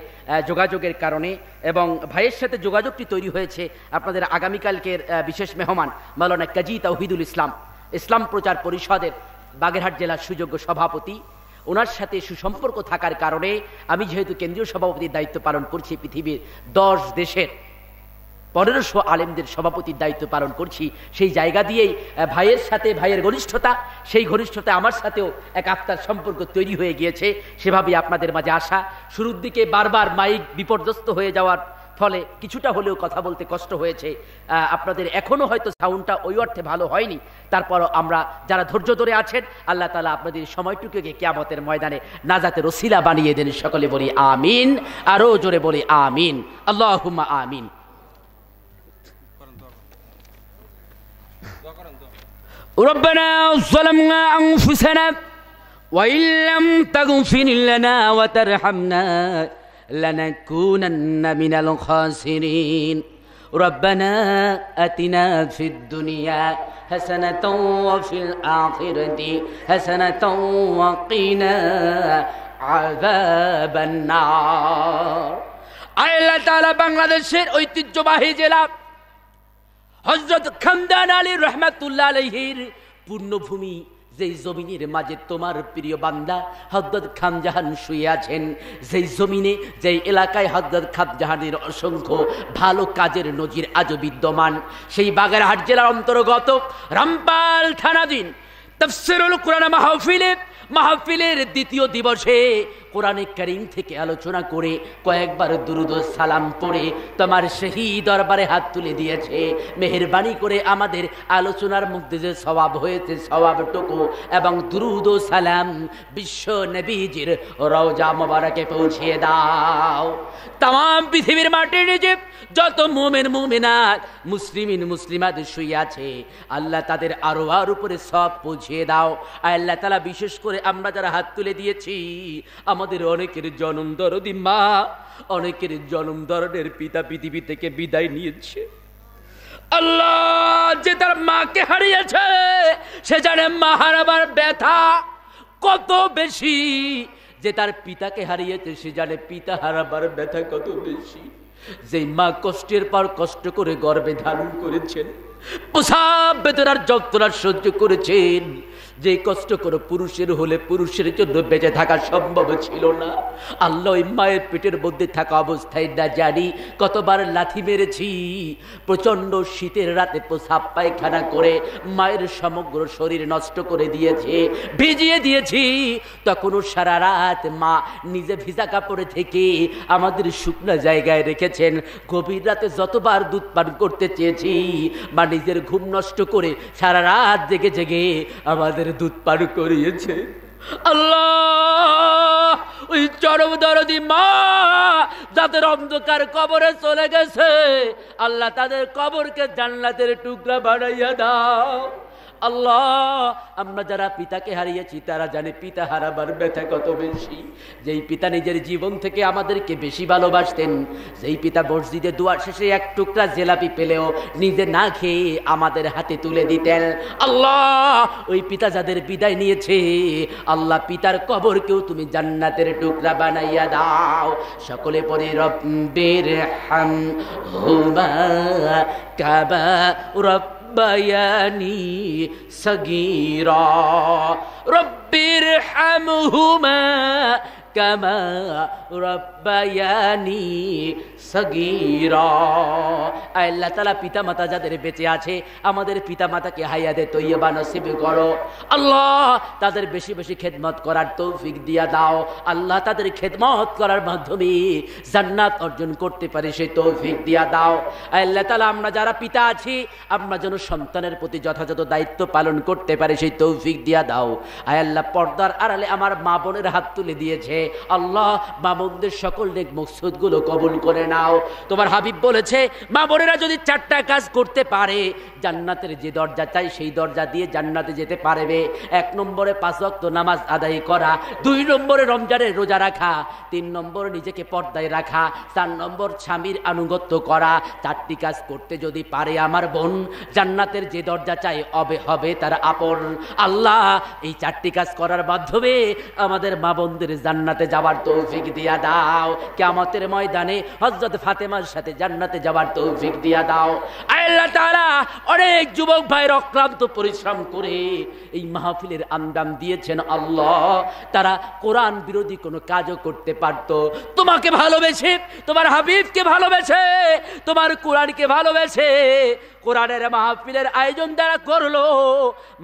যোগাযোগের কারণে, এবং ভাইয়ের সাথে যোগাযোগটি তৈরি হয়েছে আপনাদের আগামীকালকের বিশেষ মেহমান মাওলানা কাজী তাওহিদুল ইসলাম, ইসলাম প্রচার পরিষদের বাগেরহাট জেলার সুযোগ্য সভাপতি। ওনার সাথে সুসম্পর্ক থাকার কারণে আমি যেহেতু কেন্দ্রীয় সভাপতির দায়িত্ব পালন করছি, পৃথিবীর 10 দেশের 1500 আলেমদের সভাপতির দায়িত্ব পালন করছি, সেই জায়গা দিয়েই ভাইয়ের সাথে ভাইয়ের ঘনিষ্ঠতা, সেই ঘনিষ্ঠতা আমার সাথেও এক আত্মার সম্পর্ক তৈরি হয়ে গিয়েছে। সেভাবেই আপনাদের মাঝে আসা। শুরুর দিকে বারবার মাইক বিপর্যস্ত হয়ে যাওয়ার ফলে কিছুটা হলেও কথা বলতে কষ্ট হয়েছে। আপনাদের এখনও হয়তো সাউন্ডটা ওই অর্থে ভালো হয়নি, তারপরও আমরা যারা ধৈর্য ধরে আছেন, আল্লাহ তাআলা আপনাদের সময়টুকুকে কিয়ামতের ময়দানে নাজাতের ওসিলা বানিয়ে দেন। সকলে বলি আমিন, আরও জোরে বলি আমিন, আল্লাহুম্মা আমিন। ربنا ظلمنا أنفسنا وإن لم تغفر لنا وترحمنا لنكونن من الخاسرين ربنا آتنا في الدنيا حسنة وفي الآخرة حسنة وقنا عذاب النار। আল্লাহ তাআলা বাংলাদেশের ঐতিহ্যবাহী জেলা হযরত খামদান আলী রহমাতুল্লাহ আলাইহির পূর্ণভূমি, যেই জমিনের মাঝে তোমার প্রিয় বান্দা হযরত খানজাহান শুয়ে আছেন, যেই জমিনে, যেই এলাকায় হযরত খানজাহানের অসংখ্য ভালো কাজের নজির আজও বিদ্যমান, সেই বাগেরহাট জেলার অন্তর্গত রামপাল থানাধীন তাফসীরুল কুরআন মাহফিলের দ্বিতীয় দিবসে কোরআনে কারীম থেকে আলোচনা করে কয়েকবার দুরূদ ও সালাম পড়ে তোমার সেই দরবারে হাত তুলে দিয়েছে। মেহেরবানি করে আমাদের আলোচনার মধ্যে যে সওয়াব হয়েছে, সওয়াবটুকু এবং দুরূদ ও সালাম বিশ্ব নবীজির রওজা মোবারকে পৌঁছিয়ে দাও। তাম পৃথিবীর মাটির যে যত মুমিন মুমিনাত, মুসলিমিন মুসলিমাত শুয়ে আছে, আল্লাহ তাদের আরওয়ার উপরে সব পৌঁছিয়ে দাও। আল্লাহ তাআলা বিশেষ করে আমরা যারা হাত তুলে দিয়েছি, আমাদের অনেকের জনম দরদি মা, অনেকের জনম দরদের পিতা পৃথিবী থেকে বিদায় নিয়েছে। আল্লাহ, যে তার মাকে হারিয়েছে সে জানে মা হারাবার ব্যথা কত বেশি, যে তার পিতাকে হারিয়েছে সে জানে পিতা হারাবার ব্যথা কত বেশি। যে মা কষ্টের পর কষ্ট করে গর্ভে ধারণ করেছেন, প্রসব বেদনার যন্ত্রণা সহ্য করেছেন, যে কষ্ট করে পুরুষের হলে পুরুষের জন্য বেঁচে থাকা সম্ভব ছিল না। আল্লাহ, ওই মায়ের পেটের মধ্যে থাকা অবস্থায় না জানি কতবার লাথি মেরেছি, প্রচন্ড শীতের রাতে প্রসাব পায়খানা করে মায়ের সমগ্র শরীর নষ্ট করে দিয়েছে, ভিজিয়ে দিয়েছি। তখনও সারা রাত মা নিজে ভিজা কাপড়ে থেকে আমাদের শুকনো জায়গায় রেখেছেন। গভীর রাতে যতবার দুধ পান করতে চেয়েছি, মা নিজের ঘুম নষ্ট করে সারা রাত জেগে জেগে আমাদের দুধ পান করিয়েছে। আল্লাহ, ওই চরম দরদি মা যাদের অন্ধকার কবরে চলে গেছে, আল্লাহ তাদের কবরকে জান্নাতের টুকরা বানাইয়া দাও। আল্লাহ, আমরা যারা পিতাকে হারিয়েছি তারা জানে পিতা হারাবার ব্যথা কত বেশি। যেই পিতা নিজের জীবন থেকে আমাদেরকে বেশি ভালোবাসতেন, যেই পিতা মসজিদে দুয়ার শেষে এক টুকরা জেলাপি পেলেও নিজে না খেয়ে আমাদের হাতে তুলে দিতেন। আল্লাহ, ওই পিতা যাদের বিদায় নিয়েছে, আল্লাহ পিতার কবরকেও তুমি জান্নাতের টুকরা বানাইয়া দাও। সকলে পরে রব্বির হামহুমা কামা রব্বায়ানি সগীরা, রব্বির হামহুমা কামা রব্বায়ানি সগীরা। আল্লাহ তাআলা পিতা মাতা যাদের বেঁচে আছে, আমাদের পিতা মাতাকে হায়াতে তৈয়বা নসিব করো। আল্লাহ, তাদের বেশি বেশি খেদমত করার তৌফিক দিয়া দাও। আল্লাহ, তাদের খেদমত করার মাধ্যমে জান্নাত অর্জন করতে পারে সেই তৌফিক দিয়া দাও। আল্লাহ তাআলা, আমরা যারা পিতা আছি, আমরা যেন সন্তানের প্রতি যথাযথ দায়িত্ব পালন করতে পারে সেই তৌফিক দিয়া দাও। আল্লাহ, পর্দার আড়ালে আমার মা বোনের হাত তুলে দিয়েছে, আল্লাহ মা বোনদের সকল নেক মকসুদগুলো কবুল করে নাও। তোমার হাবিব বলেছে, মা বোনেরা যদি 4টা কাজ করতে পারে, জান্নাতের যে দরজা চাই সেই দরজা দিয়ে জান্নাতে যেতে পারবে। 1 নম্বরে 5 ওয়াক্ত নামাজ আদায় করা, 2 নম্বরে রমজানের রোজা রাখা, 3 নম্বরে নিজেকে পর্দায় রাখা, 4 নম্বর স্বামীর আনুগত্য করা। 4টি কাজ করতে যদি পারে আমার বোন, জান্নাতের যে দরজা চাই হবে তার আপন। আল্লাহ, এই 4টি কাজ করার মাধ্যমে আমাদের মা বোনদের জান্নাতে যাওয়ার তৌফিক দিয়া দাও। কিয়ামতের ময়দানে হযরত ফাতেমার সাথে জান্নাতে যাওয়ার তৌফিক দিয়া দাও। আল্লাহ তাআলা, অনেক যুবক ভাইয়ের অক্লান্ত পরিশ্রম করে এই মাহফিলের আঞ্জাম দিয়েছেন। আল্লাহ, তারা কোরআন বিরোধী কোনো কাজও করতে পারত, তোমাকে ভালোবেসে, তোমার হাবিবকে ভালোবেসে, তোমার কোরআনকে ভালোবেসে কোরআনের মাহফিলের আয়োজন যারা করলো,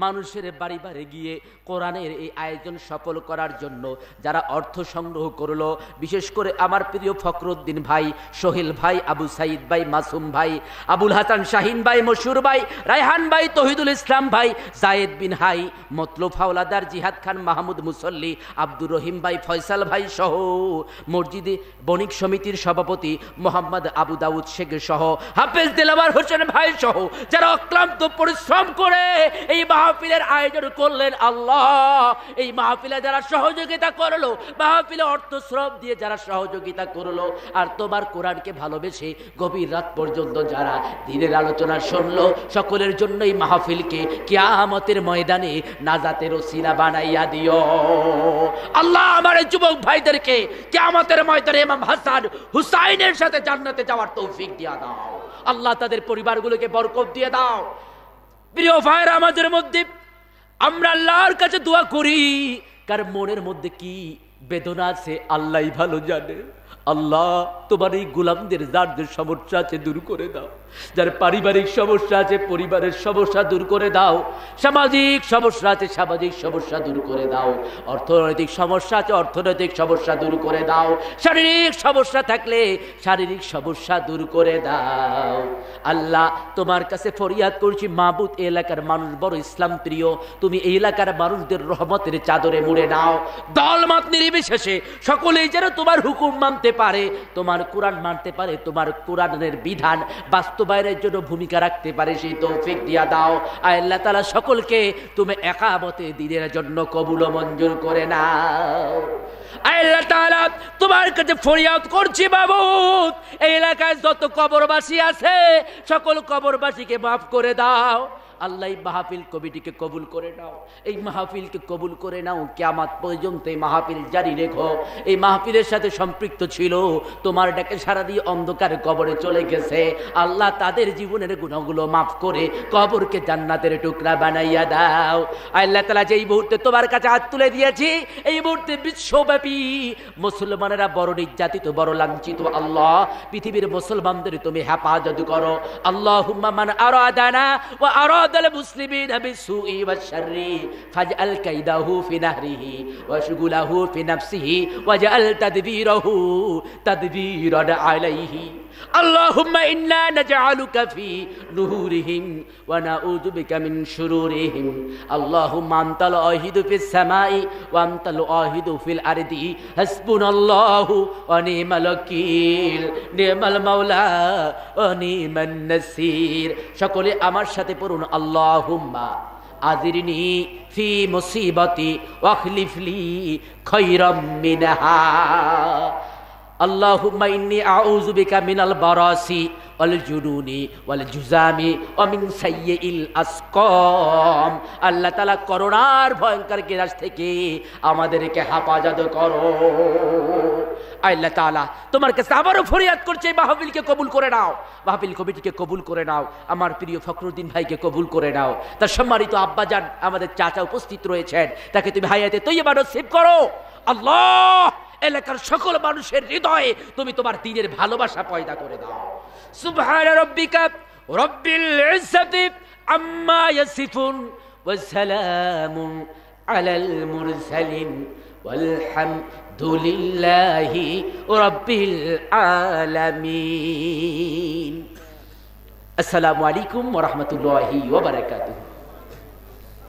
মানুষের বাড়ি বাড়ি গিয়ে কোরআনের এই আয়োজন সফল করার জন্য যারা অর্থ সংগ্রহ করলো, বিশেষ করে আমার প্রিয় ফখরুদ্দিন ভাই, সোহেল ভাই, আবু সাইদ ভাই, মাসুম ভাই, আবুল হাসান শাহিন ভাই, মশহুর ভাই, রায়হান ভাই, তহিদুল ইসলাম ভাই, জায়েদ বিন হাই, মতলব হাওলাদার, জিহাদ খান, মাহমুদ মুসল্লি, আব্দুর রহিম ভাই, ফয়সাল ভাই সহ, মসজিদে বণিক সমিতির সভাপতি মোহাম্মদ আবু দাউদ শেখ সহ, হাফেজ দিলওয়ার হোসেন ভাই সহ যারা অক্লান্ত পরিশ্রম করে এই মাহফিলের আয়োজন করলেন। আল্লাহ, এই মাহফিলে যারা সহযোগিতা করলো, মাহফিলে অর্থ শ্রম দিয়ে যারা সহযোগিতা করলো, আর তোমার কোরআনকে ভালোবেসে গভীর রাত পর্যন্ত যারা দিনের আলোচনা শুনলো, সকলের জন্য এই মাহফিলকে কিয়ামতের ময়দানে নাজাতের ওসিলা বানাইয়া দিও। আল্লাহ, আমার এই যুবক ভাইদেরকে কিয়ামতের ময়দানে ইমাম হাসান হুসাইনের সাথে জান্নাতে যাওয়ার তৌফিক দিয়া দাও। আল্লাহ, তাদের পরিবারগুলোকে বরকত দিয়ে দাও। প্রিয় ভাইরা, আমাদের মধ্যে আমরা আল্লাহর কাছে দোয়া করি, কার মনের মধ্যে কি বেদনা আছে আল্লাহই ভালো জানে। আল্লাহ, তোমার এই গোলামদের যাদের সমস্যা আছে দূর করে দাও, যার পারিবারিক সমস্যা আছে পরিবারের সমস্যা দূর করে দাও, সামাজিক সমস্যা আছে সামাজিক সমস্যা দূর করে দাও, অর্থনৈতিক সমস্যা আছে অর্থনৈতিক সমস্যা দূর করে দাও, শারীরিক সমস্যা থাকলে শারীরিক সমস্যা দূর করে দাও। আল্লাহ, তোমার কাছে ফরিয়াদ করছি, মাবুদ এলাকার মানুষ বড় ইসলাম প্রিয়, তুমি এই এলাকার মানুষদের রহমতের চাদরে মুড়ে নাও। দলমত নির্বিশেষে সকলেই যেন তোমার হুকুম মানতে পারে, তোমার কোরআন মানতে পারে, তোমার কোরআনের বিধান বাস্তবায়নের জন্য ভূমিকা রাখতে পারে, সেই তৌফিক দিয়া দাও। আল্লাহ তাআলা, সকলকে তুমি একামতে দ্বীনের জন্য কবুল ও মঞ্জুর করে নাও। আল্লাহ তাআলা, তোমার কাছে ফরিয়াদ করছি মাবুদ, এই এলাকায় যত কবরবাসী আছে সকল কবরবাসীকে মাফ করে দাও। আল্লাহ, এই মাহফিল কমিটিকে কবুল করে নাও, এই মাহফিলকে কবুল করে নাও। কিয়ামত পর্যন্ত এই মাহফিল জারি রেখো। এই মাহফিলের সাথে সম্পৃক্ত ছিল, তোমার ডাকে সারা দিয়ে অন্ধকার কবরে চলে গেছে, আল্লাহ তাদের জীবনের গুনাহগুলো মাফ করে কবরকে জান্নাতের টুকরা বানাইয়া দাও। আল্লাহ তাআলা, যেই মুহূর্তে তোমার কাছে হাত তুলে দিয়েছি, এই মুহূর্তে বিশ্বব্যাপী মুসলমানেরা বড় নির্যাতিত, বড় লাঞ্ছিত। আল্লাহ, পৃথিবীর মুসলমানদের তুমি হেফাজত করো। আল্লাহুম্মা মান আরাদানা ওয়া আরাদ المسلمين بالسوء والشر فاجعل كيده في نهره وشغله في نفسه واجعل تدبيره تدبيرا عليه اللهم إنا نجعلك في نهورهم ونعوذ بك من شرورهم اللهم أنت الواحد في السماء وأنت الواحد في الأرض حسبنا الله ونعم الوكيل نعم المولى ونعم النصير। সকলে আমার সাথে পড়ুন, আল্লাহুম্মা আজিরনি ফি মুসিবতি ওয়াখলিফ লি খায়রাম মিনহা। আল্লাহুম্মা ইন্নী আউযু বিকা মিনাল বারাসি ওয়াল জুনুনি ওয়াল জুজামি ওয়া মিন সাইয়্যিল আসকাম। আল্লাহ তাআলা করোনার ভয়ঙ্কর গ্যাস থেকে আমাদেরকে হেফাজত করো। আল্লাহ তাআলা তোমার কাছে আবারও ফরিয়াদ করছে, মাহফিলকে কবুল করে নাও, মাহফিল কমিটিকে কবুল করে নাও, আমার প্রিয় ফখরুদ্দিন ভাইকে কবুল করে নাও, তার সম্মানিত আব্বাজান আমাদের চাচা উপস্থিত রয়েছেন, তাকে তুমি হায়াতে তৈয়বা নসিব করো। আল্লাহ এলাকার সকল মানুষের হৃদয়ে তুমি তোমার দ্বীনের ভালোবাসা পয়দা করে দাও। সুবহানা রাব্বিকা রাব্বিল ইজ্জাতি আম্মা ইয়াসিফুন ওয়া সালামুন আলাল মুরসালিন ওয়ালহামদুলিল্লাহি রাব্বিল আলামিন। আসসালামু আলাইকুম ওয়া রাহমাতুল্লাহি ওয়া বারাকাতুহু।